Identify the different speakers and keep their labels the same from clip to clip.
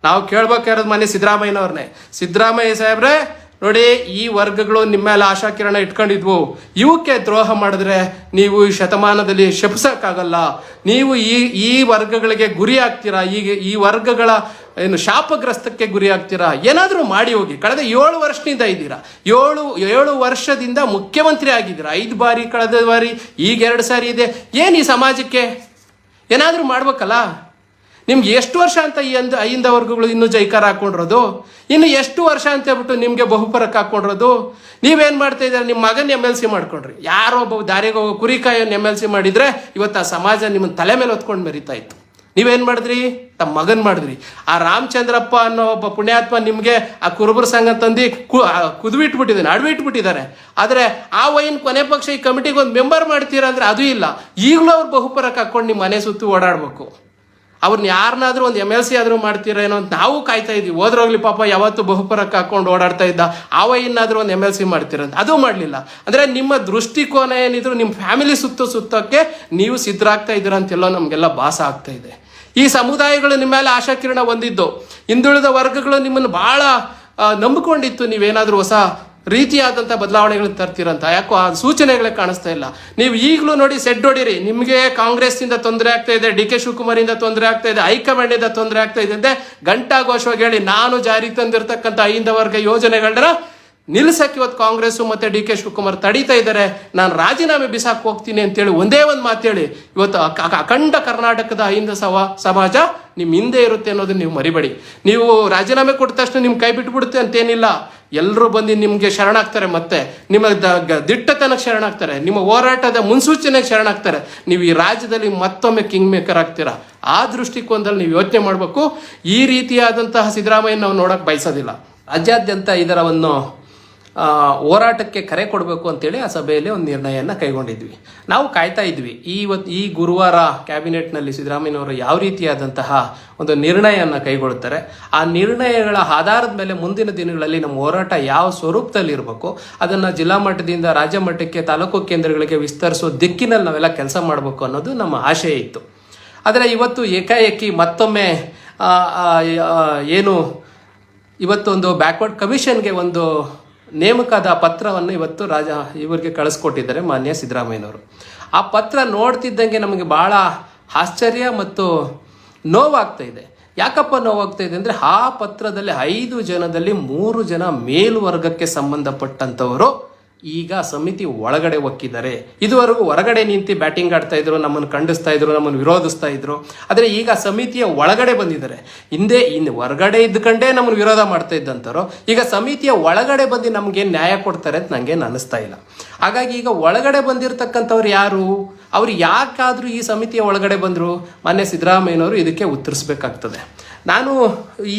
Speaker 1: ನಾವು ಕೇಳ್ಬೇಕಾಗಿರೋದು ಮನೆ ಸಿದ್ದರಾಮಯ್ಯನವ್ರನ್ನೇ. ಸಿದ್ದರಾಮಯ್ಯ ಸಾಹೇಬ್ರೆ ನೋಡಿ, ಈ ವರ್ಗಗಳು ನಿಮ್ಮ ಮೇಲೆ ಆಶಾಕಿರಣ ಇಟ್ಕೊಂಡಿದ್ವು, ಇವಕ್ಕೆ ದ್ರೋಹ ಮಾಡಿದ್ರೆ ನೀವು ಈ ಶತಮಾನದಲ್ಲಿ ಶಪಿಸೋಕ್ಕಾಗಲ್ಲ. ನೀವು ಈ ವರ್ಗಗಳಿಗೆ ಗುರಿ ಆಗ್ತೀರಾ, ಈ ವರ್ಗಗಳ ಏನು ಶಾಪಗ್ರಸ್ತಕ್ಕೆ ಗುರಿ ಆಗ್ತೀರಾ. ಏನಾದರೂ ಮಾಡಿ ಹೋಗಿ. ಕಳೆದ 7 ವರ್ಷದಿಂದ ಇದ್ದೀರಾ, 7 ವರ್ಷದಿಂದ ಮುಖ್ಯಮಂತ್ರಿ ಆಗಿದ್ದೀರಾ. 5 ಬಾರಿ, ಕಳೆದ ಬಾರಿ, ಈಗ 2 ಸಾರಿ ಇದೆ. ಏನು ಈ ಸಮಾಜಕ್ಕೆ ಏನಾದರೂ ಮಾಡ್ಬೇಕಲ್ಲ. ನಿಮ್ಗೆ ಎಷ್ಟು ವರ್ಷ ಅಂತ ಐಂದ ವರ್ಗಗಳು ಇನ್ನೂ ಜೈಕಾರ ಹಾಕೊಂಡಿರೋದು? ಇನ್ನು ಎಷ್ಟು ವರ್ಷ ಅಂತ ಹೇಳ್ಬಿಟ್ಟು ನಿಮಗೆ ಬಹುಪರಕ್ಕೆ ಹಾಕೊಂಡಿರೋದು? ನೀವೇನು ಮಾಡ್ತಾ ಇದ್ದಾರೆ? ನಿಮ್ಮ ಮಗನ MLC ಮಾಡ್ಕೊಂಡ್ರಿ. ಯಾರೋ ಒಬ್ಬ ದಾರಿಗೆ ಹೋಗೋ ಕುರಿಕಾಯನ್ನು MLC ಮಾಡಿದರೆ ಇವತ್ತು ಆ ಸಮಾಜ ನಿಮ್ಮನ್ನು ತಲೆ ಮೇಲೆ ಹೊತ್ಕೊಂಡು ಮೆರಿತಾ ಇತ್ತು. ನೀವೇನು ಮಾಡಿದ್ರಿ? ತಮ್ಮ ಮಗನ್ ಮಾಡಿದ್ರಿ. ಆ ರಾಮಚಂದ್ರಪ್ಪ ಅನ್ನೋ ಒಬ್ಬ ಪುಣ್ಯಾತ್ಮ ನಿಮಗೆ ಆ ಕುರುಬರ ಸಂಘ ತಂದು ಕುದುಬಿಟ್ಬಿಟ್ಟಿದ್ದಾನೆ, ಅಡವಿಟ್ಬಿಟ್ಟಿದ್ದಾರೆ. ಆದರೆ ಆ ವೈನ್ ಕೊನೆ ಪಕ್ಷ ಈ ಕಮಿಟಿಗೆ ಒಂದು ಮೆಂಬರ್ ಮಾಡ್ತೀರಾ ಅಂದರೆ ಅದು ಇಲ್ಲ. ಈಗಲೂ ಅವ್ರು ಬಹುಪರಕ್ಕೆ ಹಾಕ್ಕೊಂಡು ನಿಮ್ಮ ಮನೆ ಸುತ್ತು ಓಡಾಡಬೇಕು. ಅವ್ರನ್ನ ಯಾರನ್ನಾದ್ರೂ ಒಂದು MLC ಆದರೂ ಮಾಡ್ತೀರೇನೋ ಅಂತ ನಾವು ಕಾಯ್ತಾ ಇದ್ವಿ. ಹೋದ್ರೋಗ್ಲಿ ಪಾಪ, ಯಾವತ್ತು ಬಹುಪರಕ್ಕೆ ಹಾಕೊಂಡು ಓಡಾಡ್ತಾ ಇದ್ದ, ಇನ್ನಾದರೂ ಒಂದು MLC ಮಾಡ್ತೀರಂತ ಅದು ಮಾಡಲಿಲ್ಲ. ಅಂದರೆ ನಿಮ್ಮ ದೃಷ್ಟಿಕೋನ ಏನಿದ್ರು ನಿಮ್ಮ ಫ್ಯಾಮಿಲಿ ಸುತ್ತೋಕ್ಕೆ ನೀವು ಸಿದ್ಧರಾಗ್ತಾ ಇದ್ದೀರ ಅಂತೆಲ್ಲೋ ನಮಗೆಲ್ಲ ಭಾಸ ಆಗ್ತಾ ಇದೆ. ಈ ಸಮುದಾಯಗಳು ನಿಮ್ಮ ಮೇಲೆ ಆಶಾಕಿರಣ ಹೊಂದಿದ್ದು, ಹಿಂದುಳಿದ ವರ್ಗಗಳು ನಿಮ್ಮನ್ನು ಭಾಳ ನಂಬಿಕೊಂಡಿತ್ತು. ನೀವೇನಾದರೂ ಹೊಸ ರೀತಿಯಾದಂಥ ಬದಲಾವಣೆಗಳನ್ನ ತರ್ತೀರಂತ. ಯಾಕೋ ಆ ಸೂಚನೆಗಳೇ ಕಾಣಿಸ್ತಾ ಇಲ್ಲ. ನೀವು ಈಗಲೂ ನೋಡಿ ಸೆಡ್ ಹೊಡೀರಿ. ನಿಮಗೆ ಕಾಂಗ್ರೆಸ್ನಿಂದ ತೊಂದರೆ ಆಗ್ತಾ ಇದೆ, DK ಶಿವಕುಮಾರಿಂದ ತೊಂದರೆ ಆಗ್ತಾ ಇದೆ, ಹೈಕಮಾಂಡಿಂದ ತೊಂದರೆ ಆಗ್ತಾ ಇದೆ ಅಂತ ಘಂಟಾಘೋಷವಾಗಿ ಹೇಳಿ, ನಾನು ಜಾರಿಗೆ ತಂದಿರತಕ್ಕಂಥ 5 ವರ್ಗ ಯೋಜನೆಗಳನ್ನ ನಿಲ್ಲಿಸಕ್ಕೆ ಇವತ್ತು ಕಾಂಗ್ರೆಸ್ಸು ಮತ್ತು DK ಶಿವಕುಮಾರ್ ತಡೀತಾ ಇದ್ದಾರೆ. ನಾನು ರಾಜೀನಾಮೆ ಬಿಸಾಕ್ ಹೋಗ್ತೀನಿ ಅಂತೇಳಿ ಒಂದೇ ಒಂದು ಮಾತೇಳಿ ಇವತ್ತು ಅಖಂಡ ಕರ್ನಾಟಕದ 5 ಸಮಾಜ ನಿಮ್ಮ ಹಿಂದೆ ಇರುತ್ತೆ ಅನ್ನೋದನ್ನ ನೀವು ಮರಿಬೇಡಿ. ನೀವು ರಾಜೀನಾಮೆ ಕೊಟ್ಟ ತಕ್ಷಣ ನಿಮ್ಮ ಕೈ ಬಿಟ್ಬಿಡುತ್ತೆ ಅಂತೇನಿಲ್ಲ. ಎಲ್ಲರೂ ಬಂದು ನಿಮಗೆ ಶರಣಾಗ್ತಾರೆ, ಮತ್ತೆ ನಿಮ್ಮ ದಿಟ್ಟತನಕ್ಕೆ ಶರಣಾಗ್ತಾರೆ, ನಿಮ್ಮ ಹೋರಾಟದ ಮುನ್ಸೂಚನೆಗೆ ಶರಣಾಗ್ತಾರೆ. ನೀವು ಈ ರಾಜ್ಯದಲ್ಲಿ ಮತ್ತೊಮ್ಮೆ ಕಿಂಗ್ ಮೇಕರ್ ಆಗ್ತೀರಾ. ಆ ದೃಷ್ಟಿಕೋನದಲ್ಲಿ ನೀವು ಯೋಚನೆ ಮಾಡಬೇಕು. ಈ ರೀತಿಯಾದಂತಹ ಸಿದ್ದರಾಮಯ್ಯ ನಾವು ನೋಡೋಕೆ ಬಯಸೋದಿಲ್ಲ. ರಾಜ್ಯಾದ್ಯಂತ ಇದರವನ್ನು ಹೋರಾಟಕ್ಕೆ ಕರೆ ಕೊಡಬೇಕು ಅಂತೇಳಿ ಆ ಸಭೆಯಲ್ಲಿ ಒಂದು ನಿರ್ಣಯವನ್ನು ಕೈಗೊಂಡಿದ್ವಿ. ನಾವು ಕಾಯ್ತಾ ಇದ್ವಿ ಈ ಗುರುವಾರ ಕ್ಯಾಬಿನೆಟ್ನಲ್ಲಿ ಸಿದ್ದರಾಮಯ್ಯನವರು ಯಾವ ರೀತಿಯಾದಂತಹ ಒಂದು ನಿರ್ಣಯವನ್ನು ಕೈಗೊಳ್ಳುತ್ತಾರೆ. ಆ ನಿರ್ಣಯಗಳ ಆಧಾರದ ಮೇಲೆ ಮುಂದಿನ ದಿನಗಳಲ್ಲಿ ನಮ್ಮ ಹೋರಾಟ ಯಾವ ಸ್ವರೂಪದಲ್ಲಿ ಇರಬೇಕು, ಅದನ್ನು ಜಿಲ್ಲಾ ಮಟ್ಟದಿಂದ ರಾಜ್ಯ ಮಟ್ಟಕ್ಕೆ, ತಾಲೂಕು ಕೇಂದ್ರಗಳಿಗೆ ವಿಸ್ತರಿಸೋ ದಿಕ್ಕಿನಲ್ಲಿ ನಾವೆಲ್ಲ ಕೆಲಸ ಮಾಡಬೇಕು ಅನ್ನೋದು ನಮ್ಮ ಆಶಯ ಇತ್ತು. ಆದರೆ ಇವತ್ತು ಏಕಾಏಕಿ ಮತ್ತೊಮ್ಮೆ ಇವತ್ತೊಂದು ಬ್ಯಾಕ್ವರ್ಡ್ ಕಮಿಷನ್ಗೆ ಒಂದು ನೇಮಕದ ಪತ್ರವನ್ನು ಇವತ್ತು ಇವರಿಗೆ ಕಳಿಸ್ಕೊಟ್ಟಿದ್ದಾರೆ ಮಾನ್ಯ ಸಿದ್ದರಾಮಯ್ಯನವರು. ಆ ಪತ್ರ ನೋಡ್ತಿದ್ದಂಗೆ ನಮಗೆ ಭಾಳ ಆಶ್ಚರ್ಯ ಮತ್ತು ನೋವಾಗ್ತಾ ಇದೆ. ಯಾಕಪ್ಪ ನೋವಾಗ್ತಾ ಇದೆ ಅಂದರೆ, ಆ ಪತ್ರದಲ್ಲಿ 5 ಜನದಲ್ಲಿ 3 ಜನ ಮೇಲ್ವರ್ಗಕ್ಕೆ ಸಂಬಂಧಪಟ್ಟಂಥವರು ಈಗ ಸಮಿತಿ ಒಳಗಡೆ ಒಕ್ಕಿದ್ದಾರೆ. ಇದುವರೆಗೂ ಹೊರಗಡೆ ನಿಂತು ಬ್ಯಾಟಿಂಗ್ ಆಡ್ತಾ ಇದ್ರು, ನಮ್ಮನ್ನು ಖಂಡಿಸ್ತಾ ಇದ್ರು, ನಮ್ಮನ್ನು ವಿರೋಧಿಸ್ತಾ ಇದ್ರು. ಆದರೆ ಈಗ ಸಮಿತಿಯ ಒಳಗಡೆ ಬಂದಿದ್ದಾರೆ. ಹಿಂದೆ ಹೊರಗಡೆ ಇದ್ದುಕೊಂಡೇ ನಮ್ಮನ್ನು ವಿರೋಧ ಮಾಡ್ತಾ ಇದ್ದಂಥವ್ರು ಈಗ ಸಮಿತಿಯ ಒಳಗಡೆ ಬಂದು ನಮಗೇನು ನ್ಯಾಯ ಕೊಡ್ತಾರೆ ಅಂತ ನನಗೇನು ಅನ್ನಿಸ್ತಾ ಇಲ್ಲ. ಹಾಗಾಗಿ ಈಗ ಒಳಗಡೆ ಬಂದಿರತಕ್ಕಂಥವ್ರು ಯಾರು, ಅವ್ರು ಯಾಕಾದರೂ ಈ ಸಮಿತಿಯ ಒಳಗಡೆ ಬಂದರು? ಮಾನ್ಯ ಸಿದ್ದರಾಮಯ್ಯನವರು ಇದಕ್ಕೆ ಉತ್ತರಿಸಬೇಕಾಗ್ತದೆ. ನಾನು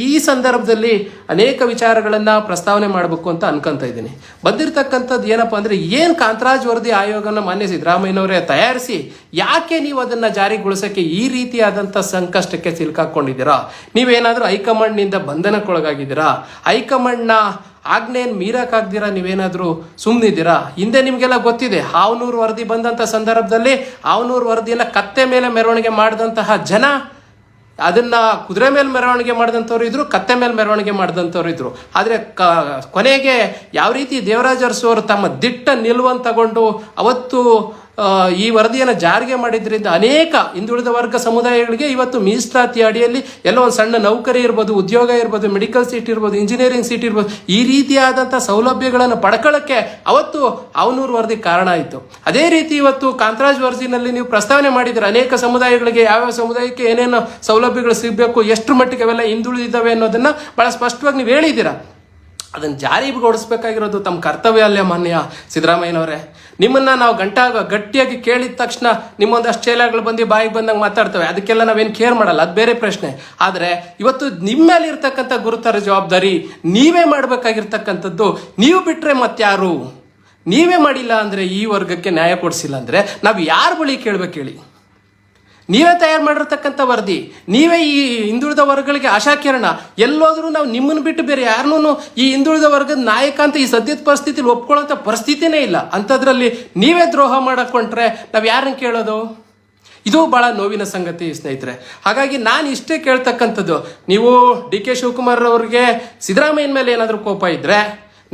Speaker 1: ಈ ಸಂದರ್ಭದಲ್ಲಿ ಅನೇಕ ವಿಚಾರಗಳನ್ನು ಪ್ರಸ್ತಾವನೆ ಮಾಡಬೇಕು ಅಂತ ಅನ್ಕೊತಾ ಇದ್ದೀನಿ. ಬಂದಿರತಕ್ಕಂಥದ್ದು ಏನಪ್ಪ ಅಂದರೆ, ಏನು ಕಾಂತರಾಜ್ ವರದಿ ಆಯೋಗನ ಮಾನ್ಯ ಸಿದ್ದರಾಮಯ್ಯನವರೇ ತಯಾರಿಸಿ ಯಾಕೆ ನೀವು ಅದನ್ನು ಜಾರಿಗೊಳಿಸೋಕ್ಕೆ ಈ ರೀತಿಯಾದಂಥ ಸಂಕಷ್ಟಕ್ಕೆ ಸಿಲುಕಾಕೊಂಡಿದ್ದೀರಾ? ನೀವೇನಾದರೂ ಹೈಕಮಾಂಡ್ನಿಂದ ಬಂಧನಕ್ಕೊಳಗಾಗಿದ್ದೀರಾ? ಹೈಕಮಾಂಡ್ನ ಆಜ್ಞೆಯನ್ನು ಮೀರಕ್ಕಾಗ್ದಿರಾ ನೀವೇನಾದರೂ ಸುಮ್ಮನಿದ್ದೀರಾ? ಹಿಂದೆ ನಿಮಗೆಲ್ಲ ಗೊತ್ತಿದೆ, ಹಾವನೂರು ವರದಿ ಬಂದಂಥ ಸಂದರ್ಭದಲ್ಲಿ ಹಾವನೂರು ವರದಿಯನ್ನು ಕತ್ತೆ ಮೇಲೆ ಮೆರವಣಿಗೆ ಮಾಡಿದಂತಹ ಜನ, ಅದನ್ನು ಕುದುರೆ ಮೇಲೆ ಮೆರವಣಿಗೆ ಮಾಡಿದಂಥವ್ರು ಇದ್ರು, ಕತ್ತೆ ಮೇಲೆ ಮೆರವಣಿಗೆ ಮಾಡಿದಂಥವ್ರು ಇದ್ರು. ಆದರೆ ಕೊನೆಗೆ ಯಾವ ರೀತಿ ದೇವರಾಜ ಅರಸು ಅವರು ತಮ್ಮ ದಿಟ್ಟ ನಿಲುವನ್ನು ತಗೊಂಡು ಅವತ್ತು ಈ ವರದಿಯನ್ನು ಜಾರಿಗೆ ಮಾಡಿದ್ರಿಂದ ಅನೇಕ ಹಿಂದುಳಿದ ವರ್ಗ ಸಮುದಾಯಗಳಿಗೆ ಇವತ್ತು ಮೀಸಲಾತಿ ಅಡಿಯಲ್ಲಿ ಎಲ್ಲೋ ಒಂದು ಸಣ್ಣ ನೌಕರಿ ಇರ್ಬೋದು, ಉದ್ಯೋಗ ಇರ್ಬೋದು, ಮೆಡಿಕಲ್ ಸೀಟ್ ಇರ್ಬೋದು, ಇಂಜಿನಿಯರಿಂಗ್ ಸೀಟ್ ಇರ್ಬೋದು, ಈ ರೀತಿಯಾದಂಥ ಸೌಲಭ್ಯಗಳನ್ನು ಪಡ್ಕೊಳ್ಳೋಕ್ಕೆ ಅವತ್ತು ಹಾವನೂರು ವರದಿ ಕಾರಣ ಆಯಿತು. ಅದೇ ರೀತಿ ಇವತ್ತು ಕಾಂತರಾಜ್ ವರದಿನಲ್ಲಿ ನೀವು ಪ್ರಸ್ತಾವನೆ ಮಾಡಿದರೆ ಅನೇಕ ಸಮುದಾಯಗಳಿಗೆ ಯಾವ್ಯಾವ ಸಮುದಾಯಕ್ಕೆ ಏನೇನು ಸೌಲಭ್ಯಗಳು ಸಿಗಬೇಕು, ಎಷ್ಟು ಮಟ್ಟಿಗೆ ಅವೆಲ್ಲ ಹಿಂದುಳಿದಿದ್ದಾವೆ ಅನ್ನೋದನ್ನು ಭಾಳ ಸ್ಪಷ್ಟವಾಗಿ ನೀವು ಹೇಳಿದ್ದೀರಾ. ಅದನ್ನು ಜಾರಿಗೊಳಿಸಬೇಕಾಗಿರೋದು ತಮ್ಮ ಕರ್ತವ್ಯ ಅಲ್ಲೇ ಮಾನ್ಯ ಸಿದ್ದರಾಮಯ್ಯನವರೇ. ನಿಮ್ಮನ್ನು ನಾವು ಗಟ್ಟಿಯಾಗಿ ಕೇಳಿದ ತಕ್ಷಣ ನಿಮ್ಮೊಂದಷ್ಟು ಚೇಲಾಗಳು ಬಂದು ಬಾಯಿಗೆ ಬಂದಂಗೆ ಮಾತಾಡ್ತವೆ, ಅದಕ್ಕೆಲ್ಲ ನಾವೇನು ಕೇರ್ ಮಾಡಲ್ಲ, ಅದು ಬೇರೆ ಪ್ರಶ್ನೆ. ಆದರೆ ಇವತ್ತು ನಿಮ್ಮ ಮೇಲೆ ಇರ್ತಕ್ಕಂಥ ಗುರುತರ ಜವಾಬ್ದಾರಿ ನೀವೇ ಮಾಡಬೇಕಾಗಿರ್ತಕ್ಕಂಥದ್ದು. ನೀವು ಬಿಟ್ಟರೆ ಮತ್ತಾರು? ನೀವೇ ಮಾಡಿಲ್ಲ ಅಂದರೆ, ಈ ವರ್ಗಕ್ಕೆ ನ್ಯಾಯ ಕೊಡಿಸಿಲ್ಲ ಅಂದರೆ ನಾವು ಯಾರ ಬಳಿ ಕೇಳಬೇಕು ಹೇಳಿ? ನೀವೇ ತಯಾರು ಮಾಡಿರ್ತಕ್ಕಂಥ ವರದಿ, ನೀವೇ ಈ ಹಿಂದುಳಿದ ವರ್ಗಗಳಿಗೆ ಆಶಾಕಿರಣ. ಎಲ್ಲೋದ್ರೂ ನಾವು ನಿಮ್ಮನ್ನು ಬಿಟ್ಟು ಬೇರೆ ಯಾರನ್ನೂ ಈ ಹಿಂದುಳಿದ ವರ್ಗದ ನಾಯಕ ಅಂತ ಈ ಸದ್ಯದ ಪರಿಸ್ಥಿತಿಲಿ ಒಪ್ಕೊಳ್ಳೋಂಥ ಪರಿಸ್ಥಿತಿನೇ ಇಲ್ಲ. ಅಂಥದ್ರಲ್ಲಿ ನೀವೇ ದ್ರೋಹ ಮಾಡಕೊಂಡ್ರೆ ನಾವು ಯಾರನ್ನ ಕೇಳೋದು? ಇದು ಬಹಳ ನೋವಿನ ಸಂಗತಿ ಸ್ನೇಹಿತರೆ. ಹಾಗಾಗಿ ನಾನು ಇಷ್ಟೇ ಕೇಳ್ತಕ್ಕಂಥದ್ದು, ನೀವು ಡಿ ಕೆ ಶಿವಕುಮಾರ್ ಅವ್ರಿಗೆ ಸಿದ್ದರಾಮಯ್ಯನ ಮೇಲೆ ಏನಾದರೂ ಕೋಪ ಇದ್ರೆ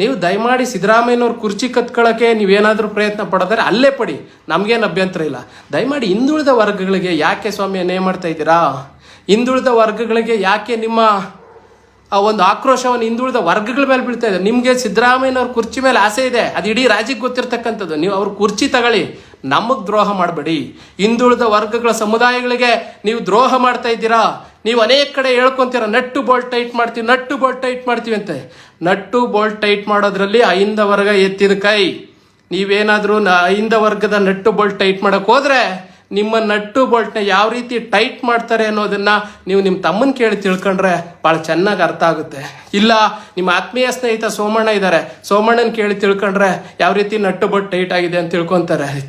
Speaker 1: ನೀವು ದಯಮಾಡಿ ಸಿದ್ದರಾಮಯ್ಯನವ್ರ ಕುರ್ಚಿ ಕತ್ಕೊಳ್ಳೋಕ್ಕೆ ನೀವೇನಾದರೂ ಪ್ರಯತ್ನ ಪಡೋದ್ರೆ ಅಲ್ಲೇ ಪಡಿ, ನಮಗೇನು ಅಭ್ಯಂತರ ಇಲ್ಲ. ದಯಮಾಡಿ ಹಿಂದುಳಿದ ವರ್ಗಗಳಿಗೆ ಯಾಕೆ ಸ್ವಾಮಿ ಅನ್ಯಾಯ ಮಾಡ್ತಾ ಇದ್ದೀರಾ? ಹಿಂದುಳಿದ ವರ್ಗಗಳಿಗೆ ಯಾಕೆ ನಿಮ್ಮ ಆ ಒಂದು ಆಕ್ರೋಶವನ್ನು ಹಿಂದುಳಿದ ವರ್ಗಗಳ ಮೇಲೆ ಬೀಳ್ತಾ ಇದೆ? ನಿಮಗೆ ಸಿದ್ದರಾಮಯ್ಯನವ್ರ ಕುರ್ಚಿ ಮೇಲೆ ಆಸೆ ಇದೆ, ಅದು ಇಡೀ ರಾಜ್ಯಕ್ಕೆ ಗೊತ್ತಿರ್ತಕ್ಕಂಥದ್ದು. ನೀವು ಅವ್ರ ಕುರ್ಚಿ ತಗೊಳ್ಳಿ, ನಮಗೆ ದ್ರೋಹ ಮಾಡಬೇಡಿ. ಹಿಂದುಳಿದ ವರ್ಗಗಳ ಸಮುದಾಯಗಳಿಗೆ ನೀವು ದ್ರೋಹ ಮಾಡ್ತಾ ಇದ್ದೀರಾ. ನೀವು ಅನೇಕ ಕಡೆ ಹೇಳ್ಕೊಂತೀರ ನಟ್ಟು ಬೋಲ್ಟ್ ಟೈಟ್ ಮಾಡ್ತೀವಿ, ನಟ್ಟು ಬೋಲ್ಟ್ ಟೈಟ್ ಮಾಡ್ತೀವಿ ಅಂತ. ನಟ್ಟು ಬೋಲ್ಟ್ ಟೈಟ್ ಮಾಡೋದ್ರಲ್ಲಿ ಅಹಿಂದ ವರ್ಗ ಎತ್ತಿದ ಕೈ. ನೀವೇನಾದರೂ ಅಹಿಂದ ವರ್ಗದ ನಟ್ಟು ಬೋಲ್ಟ್ ಟೈಟ್ ಮಾಡಕ್ಕೆ ಹೋದ್ರೆ ನಿಮ್ಮ ನಟ್ಟು ಬೋಲ್ಟ್ನ ಯಾವ ರೀತಿ ಟೈಟ್ ಮಾಡ್ತಾರೆ ಅನ್ನೋದನ್ನ ನೀವು ನಿಮ್ಮ ತಮ್ಮನ ಕೇಳಿ ತಿಳ್ಕೊಂಡ್ರೆ ಭಾಳ ಚೆನ್ನಾಗಿ ಅರ್ಥ ಆಗುತ್ತೆ. ಇಲ್ಲ ನಿಮ್ಮ ಆತ್ಮೀಯ ಸ್ನೇಹಿತ ಸೋಮಣ್ಣ ಇದ್ದಾರೆ, ಸೋಮಣ್ಣನ ಕೇಳಿ ತಿಳ್ಕೊಂಡ್ರೆ ಯಾವ ರೀತಿ ನಟ್ಟು ಬೋಲ್ಟ್ ಟೈಟ್ ಆಗಿದೆ ಅಂತ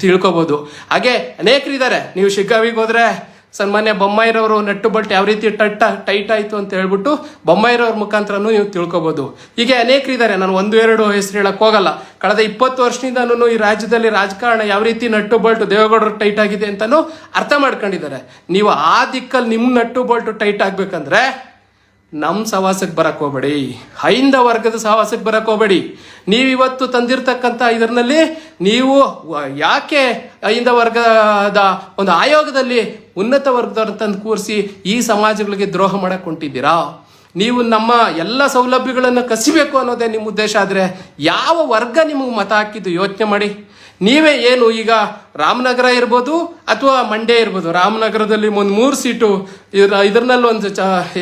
Speaker 1: ತಿಳ್ಕೊಬೋದು. ಹಾಗೆ ಅನೇಕರಿದ್ದಾರೆ. ನೀವು ಶಿಗ್ಗಾವಿಗೆ ಹೋದ್ರೆ ಸನ್ಮಾನ್ಯ ಬೊಮ್ಮಾಯಿರವರು ನಟ್ಟು ಬೋಲ್ಟ್ ಯಾವ ರೀತಿ ಟೈಟ್ ಆಯಿತು ಅಂತ ಹೇಳ್ಬಿಟ್ಟು ಬೊಮ್ಮಾಯಿರವ್ರ ಮುಖಾಂತರನೂ ನೀವು ತಿಳ್ಕೊಬೋದು. ಹೀಗೆ ಅನೇಕರಿದ್ದಾರೆ, ನಾನು 1-2 ಹೆಸರು ಹೇಳಕ್ಕೆ ಹೋಗಲ್ಲ. ಕಳೆದ 20 ವರ್ಷದಿಂದನೂ ಈ ರಾಜ್ಯದಲ್ಲಿ ರಾಜಕಾರಣ ಯಾವ ರೀತಿ ನಟ್ಟು ಬೋಲ್ಟ್ ದೇವೇಗೌಡರು ಟೈಟ್ ಆಗಿದೆ ಅಂತಲೂ ಅರ್ಥ ಮಾಡ್ಕೊಂಡಿದ್ದಾರೆ. ನೀವು ಆ ದಿಕ್ಕಲ್ಲಿ ನಿಮ್ಮ ನಟ್ಟು ಬೋಲ್ಟ್ ಟೈಟ್ ಆಗಬೇಕಂದ್ರೆ ನಮ್ಮ ಸಹವಾಸಕ್ಕೆ ಬರಕ್ಕೆ ಹೋಗಬೇಡಿ, ಅಹಿಂದ ವರ್ಗದ ಸಹವಾಸಕ್ಕೆ ಬರಕ್ಕೆ ಹೋಗಬೇಡಿ. ನೀವಿವತ್ತು ತಂದಿರತಕ್ಕಂಥ ಇದರಲ್ಲಿ ನೀವು ಯಾಕೆ ಅಹಿಂದ ವರ್ಗದ ಒಂದು ಆಯೋಗದಲ್ಲಿ ಉನ್ನತ ವರ್ಗದವ್ರನ್ನ ತಂದು ಕೂರಿಸಿ ಈ ಸಮಾಜಗಳಿಗೆ ದ್ರೋಹ ಮಾಡಕ್ಕೆ ಹೊಂಟಿದ್ದೀರಾ? ನೀವು ನಮ್ಮ ಎಲ್ಲ ಸೌಲಭ್ಯಗಳನ್ನು ಕಸಿಬೇಕು ಅನ್ನೋದೇ ನಿಮ್ಮ ಉದ್ದೇಶ ಆದರೆ ಯಾವ ವರ್ಗ ನಿಮಗೆ ಮತ ಹಾಕಿದ್ದು ಯೋಚನೆ ಮಾಡಿ. ನೀವೇ ಏನು ಈಗ ರಾಮನಗರ ಇರ್ಬೋದು ಅಥವಾ ಮಂಡ್ಯ ಇರ್ಬೋದು, ರಾಮನಗರದಲ್ಲಿ ಒಂದು 3 ಸೀಟು, ಇದರಲ್ಲಿ ಒಂದು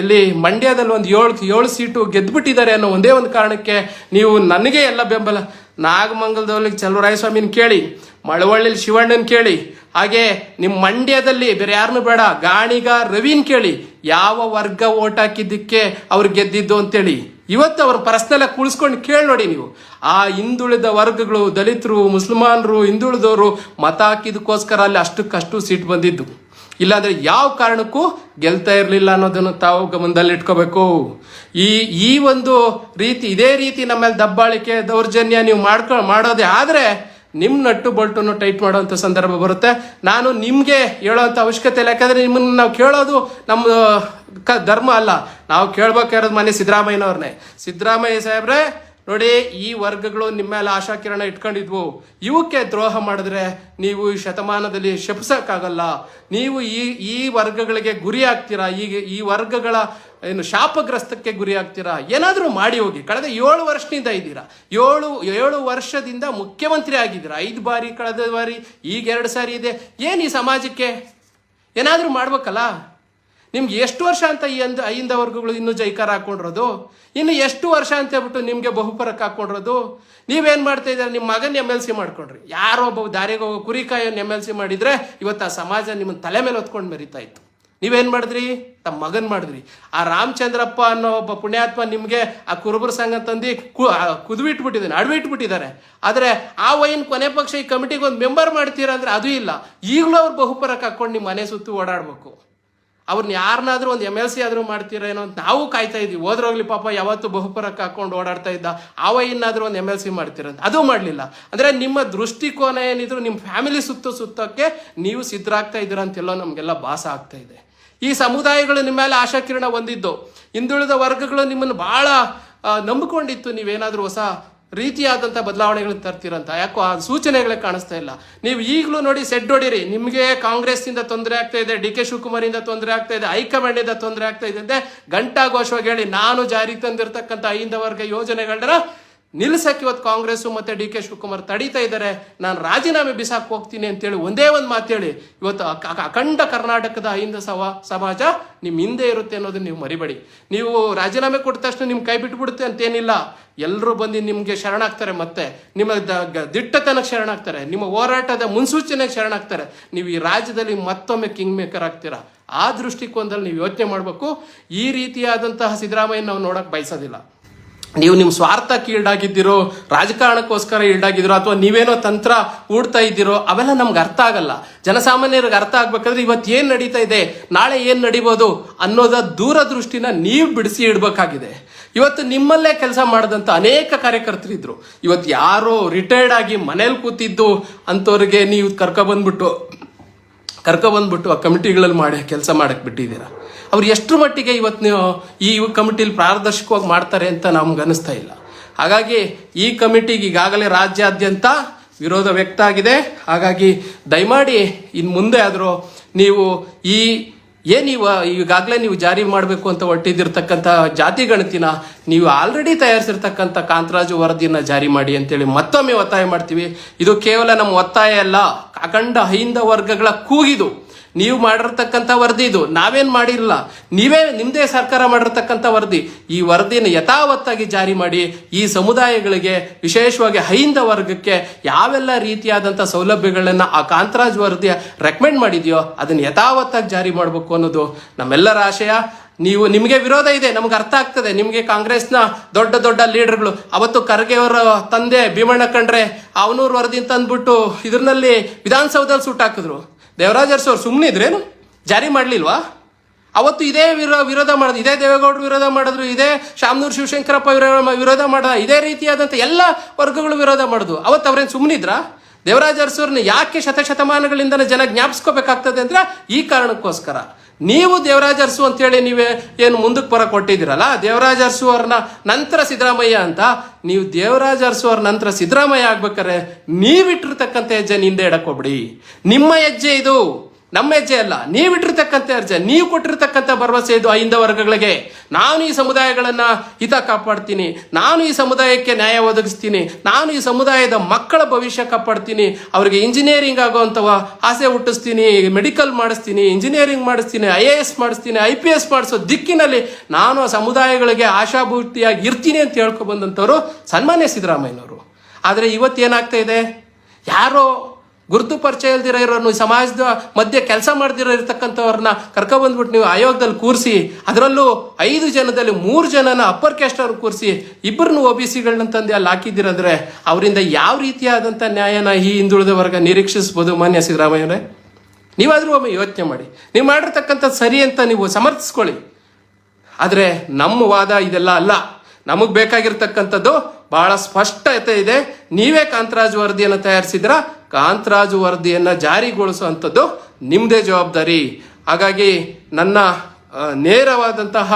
Speaker 1: ಇಲ್ಲಿ ಮಂಡ್ಯದಲ್ಲಿ ಒಂದು 7 ಸೀಟು ಗೆದ್ದುಬಿಟ್ಟಿದ್ದಾರೆ ಅನ್ನೋ ಒಂದೇ ಒಂದು ಕಾರಣಕ್ಕೆ ನೀವು ನನಗೆ ಎಲ್ಲ ಬೆಂಬಲ. ನಾಗಮಂಗಲದಲ್ಲಿ ಚಲುವರಾಯಸ್ವಾಮಿನ ಕೇಳಿ, ಮಳವಳ್ಳಿಲಿ ಶಿವಣ್ಣನ ಕೇಳಿ, ಹಾಗೆ ನಿಮ್ಮ ಮಂಡ್ಯದಲ್ಲಿ ಬೇರೆ ಯಾರನ್ನೂ ಬೇಡ ಗಾಣಿಗ ರವಿನ್ ಕೇಳಿ, ಯಾವ ವರ್ಗ ಓಟ್ ಹಾಕಿದ್ದಕ್ಕೆ ಅವ್ರು ಗೆದ್ದಿದ್ದು ಅಂತೇಳಿ ಇವತ್ತು ಅವ್ರ ಪರ್ಸ್ನಲ್ ಆಗಿ ಕುಳಿಸ್ಕೊಂಡು ಕೇಳಿ ನೋಡಿ ನೀವು. ಆ ಹಿಂದುಳಿದ ವರ್ಗಗಳು, ದಲಿತರು, ಮುಸಲ್ಮಾನರು, ಹಿಂದುಳಿದವರು ಮತ ಹಾಕಿದಕ್ಕೋಸ್ಕರ ಅಲ್ಲಿ ಅಷ್ಟಕ್ಕಷ್ಟು ಸೀಟ್ ಬಂದಿದ್ದು. ಇಲ್ಲಾಂದ್ರೆ ಯಾವ ಕಾರಣಕ್ಕೂ ಗೆಲ್ತಾ ಇರಲಿಲ್ಲ ಅನ್ನೋದನ್ನು ತಾವು ಗಮನದಲ್ಲಿ ಇಟ್ಕೋಬೇಕು. ಈ ಒಂದು ರೀತಿ, ಇದೇ ರೀತಿ ನಮ್ಮ ಮೇಲೆ ದಬ್ಬಾಳಿಕೆ ದೌರ್ಜನ್ಯ ನೀವು ಮಾಡೋದೇ ಆದರೆ ನಿಮ್ಮ ನಟ್ಟು ಬೋಲ್ಟನ್ನು ಟೈಟ್ ಮಾಡೋವಂಥ ಸಂದರ್ಭ ಬರುತ್ತೆ. ನಾನು ನಿಮಗೆ ಹೇಳೋವಂಥ ಅವಶ್ಯಕತೆ ಇಲ್ಲ, ಯಾಕಂದರೆ ನಿಮ್ಮನ್ನು ನಾವು ಕೇಳೋದು ನಮ್ಮ ಧರ್ಮ ಅಲ್ಲ. ನಾವು ಕೇಳ್ಬೇಕಾಗಿರೋದು ಮನೆ ಸಿದ್ದರಾಮಯ್ಯನವ್ರನ್ನೇ. ಸಿದ್ದರಾಮಯ್ಯ ಸಾಹೇಬ್ರೆ ನೋಡಿ, ಈ ವರ್ಗಗಳು ನಿಮ್ಮ ಮೇಲೆ ಆಶಾಕಿರಣ ಇಟ್ಕೊಂಡಿದ್ವು, ಇವಕ್ಕೆ ದ್ರೋಹ ಮಾಡಿದ್ರೆ ನೀವು ಈ ಶತಮಾನದಲ್ಲಿ ಶಪಿಸೋಕ್ಕಾಗಲ್ಲ. ನೀವು ಈ ವರ್ಗಗಳಿಗೆ ಗುರಿ ಆಗ್ತೀರಾ, ಈ ವರ್ಗಗಳ ಏನು ಶಾಪಗ್ರಸ್ತಕ್ಕೆ ಗುರಿ ಆಗ್ತೀರಾ. ಏನಾದರೂ ಮಾಡಿ ಹೋಗಿ. ಕಳೆದ 7 ವರ್ಷದಿಂದ ಇದ್ದೀರಾ, 7 ವರ್ಷದಿಂದ ಮುಖ್ಯಮಂತ್ರಿ ಆಗಿದ್ದೀರಾ. 5 ಬಾರಿ, ಕಳೆದ ಬಾರಿ, ಈಗ 2 ಸಾರಿ ಇದೆ. ಏನು ಈ ಸಮಾಜಕ್ಕೆ ಏನಾದರೂ ಮಾಡ್ಬೇಕಲ್ಲ. ನಿಮ್ಗೆ ಎಷ್ಟು ವರ್ಷ ಅಂತ ಈ ಅಹಿಂದ ವರ್ಗಗಳು ಇನ್ನೂ ಜೈಕಾರ ಹಾಕೊಂಡಿರೋದು? ಇನ್ನು ಎಷ್ಟು ವರ್ಷ ಅಂತ ಹೇಳ್ಬಿಟ್ಟು ನಿಮಗೆ ಬಹುಪರಕ್ಕೆ ಹಾಕೊಂಡಿರೋದು? ನೀವೇನು ಮಾಡ್ತಾ ಇದ್ದಾರೆ? ನಿಮ್ಮ ಮಗನ MLC ಮಾಡ್ಕೊಂಡ್ರಿ. ಯಾರೋ ಒಬ್ಬ ದಾರಿಗೆ ಹೋಗೋ ಕುರಿಕಾಯನ್ನು MLC ಮಾಡಿದರೆ ಇವತ್ತು ಆ ಸಮಾಜ ನಿಮ್ಮನ್ನು ತಲೆ ಮೇಲೆ ಹೊತ್ಕೊಂಡು ಮೆರಿತಾ ಇತ್ತು. ನೀವೇನು ಮಾಡಿದ್ರಿ? ತಮ್ಮ ಮಗನ್ ಮಾಡಿದ್ರಿ. ಆ ರಾಮಚಂದ್ರಪ್ಪ ಅನ್ನೋ ಒಬ್ಬ ಪುಣ್ಯಾತ್ಮ ನಿಮಗೆ ಆ ಕುರುಬರ ಸಂಘ ತಂದು ಕುದುಬಿಟ್ಬಿಟ್ಟಿದ್ದಾನೆ, ಅಡವಿಟ್ಬಿಟ್ಟಿದ್ದಾರೆ. ಆದರೆ ಆ ವೈನ್ ಕೊನೆ ಪಕ್ಷ ಈ ಕಮಿಟಿಗೆ ಒಂದು ಮೆಂಬರ್ ಮಾಡ್ತೀರಾ ಅಂದರೆ ಅದು ಇಲ್ಲ. ಈಗಲೂ ಅವ್ರು ಬಹುಪರಕ್ಕೆ ಹಾಕ್ಕೊಂಡು ನಿಮ್ಮ ಮನೆ ಸುತ್ತು ಓಡಾಡಬೇಕು. ಅವ್ರನ್ನ ಯಾರನ್ನಾದ್ರೂ ಒಂದು MLC ಆದರೂ ಮಾಡ್ತೀರೇನೋ ಅಂತ ನಾವು ಕಾಯ್ತಾ ಇದ್ವಿ. ಹೋದ್ರೋಗ್ಲಿ ಪಾಪ ಯಾವತ್ತು ಬಹುಪರಕ್ಕೆ ಹಾಕೊಂಡು ಓಡಾಡ್ತಾ ಇದ್ದ, ಆವ ಇನ್ನಾದರೂ ಒಂದು MLC ಮಾಡ್ತೀರಂತ ಅದು ಮಾಡಲಿಲ್ಲ. ಅಂದರೆ ನಿಮ್ಮ ದೃಷ್ಟಿಕೋನ ಏನಿದ್ರು ನಿಮ್ಮ ಫ್ಯಾಮಿಲಿ ಸುತ್ತಕ್ಕೆ ನೀವು ಸಿದ್ಧರಾಗ್ತಾ ಇದ್ದೀರ ಅಂತೆಲ್ಲೋ ನಮಗೆಲ್ಲ ಭಾಸ ಆಗ್ತಾ ಇದೆ. ಈ ಸಮುದಾಯಗಳು ನಿಮ್ಮ ಮೇಲೆ ಆಶಾಕಿರಣ ಹೊಂದಿದ್ದು, ಹಿಂದುಳಿದ ವರ್ಗಗಳು ನಿಮ್ಮನ್ನು ಭಾಳ ನಂಬಿಕೊಂಡಿತ್ತು. ನೀವೇನಾದರೂ ಹೊಸ ರೀತಿಯಾದಂಥ ಬದಲಾವಣೆಗಳನ್ನ ತರ್ತೀರಂತ. ಯಾಕೋ ಆ ಸೂಚನೆಗಳೇ ಕಾಣಿಸ್ತಾ ಇಲ್ಲ. ನೀವು ಈಗಲೂ ನೋಡಿ ಸೆಡ್ ಹೊಡೀರಿ. ನಿಮಗೆ ಕಾಂಗ್ರೆಸ್ನಿಂದ ತೊಂದರೆ ಆಗ್ತಾ ಇದೆ, DK ಶಿವಕುಮಾರಿಂದ ತೊಂದರೆ ಆಗ್ತಾ ಇದೆ, ಹೈಕಮಾಂಡಿಂದ ತೊಂದರೆ ಆಗ್ತಾ ಇದೆ ಅಂತ ಘಂಟಾಘೋಷವಾಗಿ ಹೇಳಿ ನಾನು ಜಾರಿಗೆ ತಂದಿರತಕ್ಕಂಥ ಅಹಿಂದ ವರ್ಗ ಯೋಜನೆಗಳನ್ನ ನಿಲ್ಲಿಸಕ್ಕೆ ಇವತ್ತು ಕಾಂಗ್ರೆಸ್ಸು ಮತ್ತು DK ಶಿವಕುಮಾರ್ ತಡೀತಾ ಇದ್ದಾರೆ. ನಾನು ರಾಜೀನಾಮೆ ಬಿಸಾಕ್ ಹೋಗ್ತೀನಿ ಅಂತೇಳಿ ಒಂದೇ ಒಂದು ಮಾತು ಹೇಳಿ ಇವತ್ತು ಅಖಂಡ ಕರ್ನಾಟಕದ ಅಹಿಂದ ಸಮಾಜ ನಿಮ್ಮ ಹಿಂದೆ ಇರುತ್ತೆ ಅನ್ನೋದನ್ನ ನೀವು ಮರಿಬೇಡಿ. ನೀವು ರಾಜೀನಾಮೆ ಕೊಟ್ಟ ತಕ್ಷಣ ನಿಮ್ಮ ಕೈ ಬಿಟ್ಬಿಡುತ್ತೆ ಅಂತೇನಿಲ್ಲ. ಎಲ್ಲರೂ ಬಂದು ನಿಮಗೆ ಶರಣಾಗ್ತಾರೆ, ಮತ್ತೆ ನಿಮ್ಮ ದಿಟ್ಟತನಕ್ಕೆ ಶರಣಾಗ್ತಾರೆ, ನಿಮ್ಮ ಹೋರಾಟದ ಮುನ್ಸೂಚನೆಗೆ ಶರಣಾಗ್ತಾರೆ. ನೀವು ಈ ರಾಜ್ಯದಲ್ಲಿ ಮತ್ತೊಮ್ಮೆ ಕಿಂಗ್ ಮೇಕರ್ ಆಗ್ತೀರಾ. ಆ ದೃಷ್ಟಿಕೋನದಲ್ಲಿ ನೀವು ಯೋಚನೆ ಮಾಡಬೇಕು. ಈ ರೀತಿಯಾದಂತಹ ಸಿದ್ದರಾಮಯ್ಯ ನಾವು ನೋಡೋಕೆ ಬಯಸೋದಿಲ್ಲ. ನೀವು ನಿಮ್ಮ ಸ್ವಾರ್ಥಕ್ಕೆ ಈಡಾಗಿದ್ದೀರೋ, ರಾಜಕಾರಣಕ್ಕೋಸ್ಕರ ಈಡಾಗಿದ್ದೀರೋ, ಅಥವಾ ನೀವೇನೋ ತಂತ್ರ ಹೂಡ್ತಾ ಇದ್ದೀರೋ, ಅವೆಲ್ಲ ನಮ್ಗೆ ಅರ್ಥ ಆಗಲ್ಲ. ಜನಸಾಮಾನ್ಯರಿಗೆ ಅರ್ಥ ಆಗ್ಬೇಕಾದ್ರೆ ಇವತ್ತು ಏನು ನಡೀತಾ ಇದೆ, ನಾಳೆ ಏನು ನಡೀಬೋದು ಅನ್ನೋದ ದೂರದೃಷ್ಟಿನ ನೀವು ಬಿಡಿಸಿ ಇಡಬೇಕಾಗಿದೆ. ಇವತ್ತು ನಿಮ್ಮಲ್ಲೇ ಕೆಲಸ ಮಾಡಿದಂಥ ಅನೇಕ ಕಾರ್ಯಕರ್ತರಿದ್ರು. ಇವತ್ತು ಯಾರೋ ರಿಟೈರ್ಡ್ ಆಗಿ ಮನೇಲಿ ಕೂತಿದ್ದು ಅಂಥವ್ರಿಗೆ ನೀವು ಕರ್ಕೊಬಂದ್ಬಿಟ್ಟು ಕರ್ಕೊಬಂದ್ಬಿಟ್ಟು ಆ ಕಮಿಟಿಗಳಲ್ಲಿ ಮಾಡಿ ಕೆಲಸ ಮಾಡಕ್ಕೆ ಬಿಟ್ಟಿದ್ದೀರಾ. ಅವ್ರು ಎಷ್ಟು ಮಟ್ಟಿಗೆ ಇವತ್ತು ನೀವು ಈ ಕಮಿಟಿಲಿ ಪಾರದರ್ಶಕವಾಗಿ ಮಾಡ್ತಾರೆ ಅಂತ ನಮ್ಗೆ ಅನಿಸ್ತಾ ಇಲ್ಲ. ಹಾಗಾಗಿ ಈ ಕಮಿಟಿಗೆ ಈಗಾಗಲೇ ರಾಜ್ಯಾದ್ಯಂತ ವಿರೋಧ ವ್ಯಕ್ತ ಆಗಿದೆ. ಹಾಗಾಗಿ ದಯಮಾಡಿ ಇನ್ನು ಮುಂದೆ ಆದರೂ ನೀವು ಈಗಾಗಲೇ ನೀವು ಜಾರಿ ಮಾಡಬೇಕು ಅಂತ ಹೊರಟಿದ್ದಿರ್ತಕ್ಕಂಥ ಜಾತಿ ಗಣತಿನ ನೀವು ಆಲ್ರೆಡಿ ತಯಾರಿಸಿರ್ತಕ್ಕಂಥ ಕಾಂತರಾಜು ವರದಿಯನ್ನು ಜಾರಿ ಮಾಡಿ ಅಂತೇಳಿ ಮತ್ತೊಮ್ಮೆ ಒತ್ತಾಯ ಮಾಡ್ತೀವಿ. ಇದು ಕೇವಲ ನಮ್ಮ ಒತ್ತಾಯ ಅಲ್ಲ, ಅಖಂಡ ಹೈಂದ ವರ್ಗಗಳ ಕೂಗಿದು. ನೀವು ಮಾಡಿರ್ತಕ್ಕಂಥ ವರದಿ ಇದು, ನಾವೇನು ಮಾಡಿರಲಿಲ್ಲ, ನಿಮ್ಮದೇ ಸರ್ಕಾರ ಮಾಡಿರ್ತಕ್ಕಂಥ ವರದಿ. ಈ ವರದಿನ ಯಥಾವತ್ತಾಗಿ ಜಾರಿ ಮಾಡಿ ಈ ಸಮುದಾಯಗಳಿಗೆ, ವಿಶೇಷವಾಗಿ ಹೈಂದ ವರ್ಗಕ್ಕೆ ಯಾವೆಲ್ಲ ರೀತಿಯಾದಂಥ ಸೌಲಭ್ಯಗಳನ್ನು ಆ ಕಾಂತರಾಜ್ ವರದಿಯ ರೆಕಮೆಂಡ್ ಮಾಡಿದೆಯೋ ಅದನ್ನು ಯಥಾವತ್ತಾಗಿ ಜಾರಿ ಮಾಡಬೇಕು ಅನ್ನೋದು ನಮ್ಮೆಲ್ಲರ ಆಶಯ. ನಿಮಗೆ ವಿರೋಧ ಇದೆ, ನಮ್ಗೆ ಅರ್ಥ ಆಗ್ತದೆ. ನಿಮಗೆ ಕಾಂಗ್ರೆಸ್ನ ದೊಡ್ಡ ದೊಡ್ಡ ಲೀಡರ್ಗಳು ಅವತ್ತು ಖರ್ಗೆ ಅವರ ತಂದೆ ಭೀಮಣ್ಣ ಖಂಡ್ರೆ ಅವನೂರು ವರದಿ ತಂದ್ಬಿಟ್ಟು ಇದರಲ್ಲಿ ವಿಧಾನಸೌಧದಲ್ಲಿ ಸುಟ್ಟು ಹಾಕಿದ್ರು. ದೇವರಾಜ ಅರಸು ಅವ್ರು ಸುಮ್ಮನೆ ಇದ್ರೇನು, ಜಾರಿ ಮಾಡಲಿಲ್ವಾ? ಅವತ್ತು ಇದೇ ವಿರೋಧ ಮಾಡೋದು, ಇದೇ ದೇವೇಗೌಡರು ವಿರೋಧ ಮಾಡಿದ್ರು, ಇದೇ ಶಾಮನೂರು ಶಿವಶಂಕರಪ್ಪ ವಿರೋಧ ಮಾಡಿದ, ಇದೇ ರೀತಿಯಾದಂಥ ಎಲ್ಲ ವರ್ಗಗಳು ವಿರೋಧ ಮಾಡೋದು. ಅವತ್ತು ಅವ್ರೇನು ಸುಮ್ಮನಿದ್ರ? ದೇವರಾಜ ಅರಸವ್ರನ್ನ ಯಾಕೆ ಶತಶತಮಾನಗಳಿಂದ ಜನ ಜ್ಞಾಪಿಸ್ಕೋಬೇಕಾಗ್ತದೆ ಅಂದ್ರೆ ಈ ಕಾರಣಕ್ಕೋಸ್ಕರ. ನೀವು ದೇವರಾಜ ಅರಸು ಅಂತೇಳಿ ನೀವೇ ಏನು ಮುಂದಕ್ಕೆ ಬರಕ್ಕೆ ಕೊಟ್ಟಿದ್ದೀರಲ್ಲ, ದೇವರಾಜ ಅರಸು ಅವ್ರನ್ನ ನಂತರ ಸಿದ್ದರಾಮಯ್ಯ ಅಂತ. ನೀವು ದೇವರಾಜ ಅರಸು ಅವ್ರ ನಂತರ ಸಿದ್ದರಾಮಯ್ಯ ಆಗ್ಬೇಕಾರೆ ನೀವಿಟ್ಟಿರ್ತಕ್ಕಂಥ ಹೆಜ್ಜೆ ಹಿಂದೆ ಇಡಕ್ಕೋಗ್ಬಿಡಿ. ನಿಮ್ಮ ಹೆಜ್ಜೆ ಇದು, ನಮ್ಮ ಹೆಜ್ಜೆ ಅಲ್ಲ. ನೀವಿಟ್ಟಿರ್ತಕ್ಕಂಥ ಹೆಜ್ಜೆ, ನೀವು ಕೊಟ್ಟಿರ್ತಕ್ಕಂಥ ಭರವಸೆ ಇದು ಹೈಂದ ವರ್ಗಗಳಿಗೆ. ನಾನು ಈ ಸಮುದಾಯಗಳನ್ನ ಹಿತ ಕಾಪಾಡ್ತೀನಿ, ನಾನು ಈ ಸಮುದಾಯಕ್ಕೆ ನ್ಯಾಯ ಒದಗಿಸ್ತೀನಿ, ನಾನು ಈ ಸಮುದಾಯದ ಮಕ್ಕಳ ಭವಿಷ್ಯ ಕಾಪಾಡ್ತೀನಿ, ಅವ್ರಿಗೆ ಇಂಜಿನಿಯರಿಂಗ್ ಆಗುವಂಥವ ಆಸೆ ಹುಟ್ಟಿಸ್ತೀನಿ, ಮೆಡಿಕಲ್ ಮಾಡಿಸ್ತೀನಿ, ಇಂಜಿನಿಯರಿಂಗ್ ಮಾಡಿಸ್ತೀನಿ, IAS ಮಾಡಿಸ್ತೀನಿ, IPS ಮಾಡಿಸೋ ದಿಕ್ಕಿನಲ್ಲಿ ನಾನು ಆ ಸಮುದಾಯಗಳಿಗೆ ಆಶಾಭೂತಿಯಾಗಿ ಇರ್ತೀನಿ ಅಂತ ಹೇಳ್ಕೊಬಂದಂಥವ್ರು ಸನ್ಮಾನ್ಯ ಸಿದ್ದರಾಮಯ್ಯನವರು. ಆದರೆ ಇವತ್ತೇನಾಗ್ತಾ ಇದೆ, ಯಾರೋ ಗುರುತು ಪರಿಚಯ ಇಲ್ದಿರೋ ಇರೋನು ಸಮಾಜದ ಮಧ್ಯೆ ಕೆಲಸ ಮಾಡ್ದಿರೋ ಇರ್ತಕ್ಕಂಥವ್ರನ್ನ ಕರ್ಕೊಬಂದ್ಬಿಟ್ಟು ನೀವು ಆಯೋಗದಲ್ಲಿ ಕೂರಿಸಿ, ಅದರಲ್ಲೂ 5 ಜನದಲ್ಲಿ 3 ಜನನ ಅಪ್ಪರ್ ಕ್ಯಾಸ್ಟ್ ಅವ್ರನ್ನ ಕೂರಿಸಿ 2 OBCಗಳನ್ನ ತಂದು ಅಲ್ಲಿ ಹಾಕಿದ್ದೀರಂದ್ರೆ ಅವರಿಂದ ಯಾವ ರೀತಿಯಾದಂಥ ನ್ಯಾಯನ ಈ ಹಿಂದುಳಿದ ವರ್ಗ ನಿರೀಕ್ಷಿಸ್ಬೋದು? ಮಾನ್ಯ ಸಿದ್ದರಾಮಯ್ಯರೇ, ನೀವಾದರೂ ಒಮ್ಮೆ ಯೋಚನೆ ಮಾಡಿ. ನೀವು ಮಾಡಿರ್ತಕ್ಕಂಥದ್ದು ಸರಿ ಅಂತ ನೀವು ಸಮರ್ಥಿಸ್ಕೊಳ್ಳಿ. ಆದರೆ ನಮ್ಮ ವಾದ ಇದೆಲ್ಲ ಅಲ್ಲ. ನಮಗೆ ಬೇಕಾಗಿರ್ತಕ್ಕಂಥದ್ದು ಬಹಳ ಸ್ಪಷ್ಟತೆ ಇದೆ. ನೀವೇ ಕಾಂತರಾಜು ವರದಿಯನ್ನು ತಯಾರಿಸಿದ್ರ, ಕಾಂತರಾಜು ವರದಿಯನ್ನು ಜಾರಿಗೊಳಿಸುವಂಥದ್ದು ನಿಮ್ಮದೇ ಜವಾಬ್ದಾರಿ. ಹಾಗಾಗಿ ನನ್ನ ನೇರವಾದಂತಹ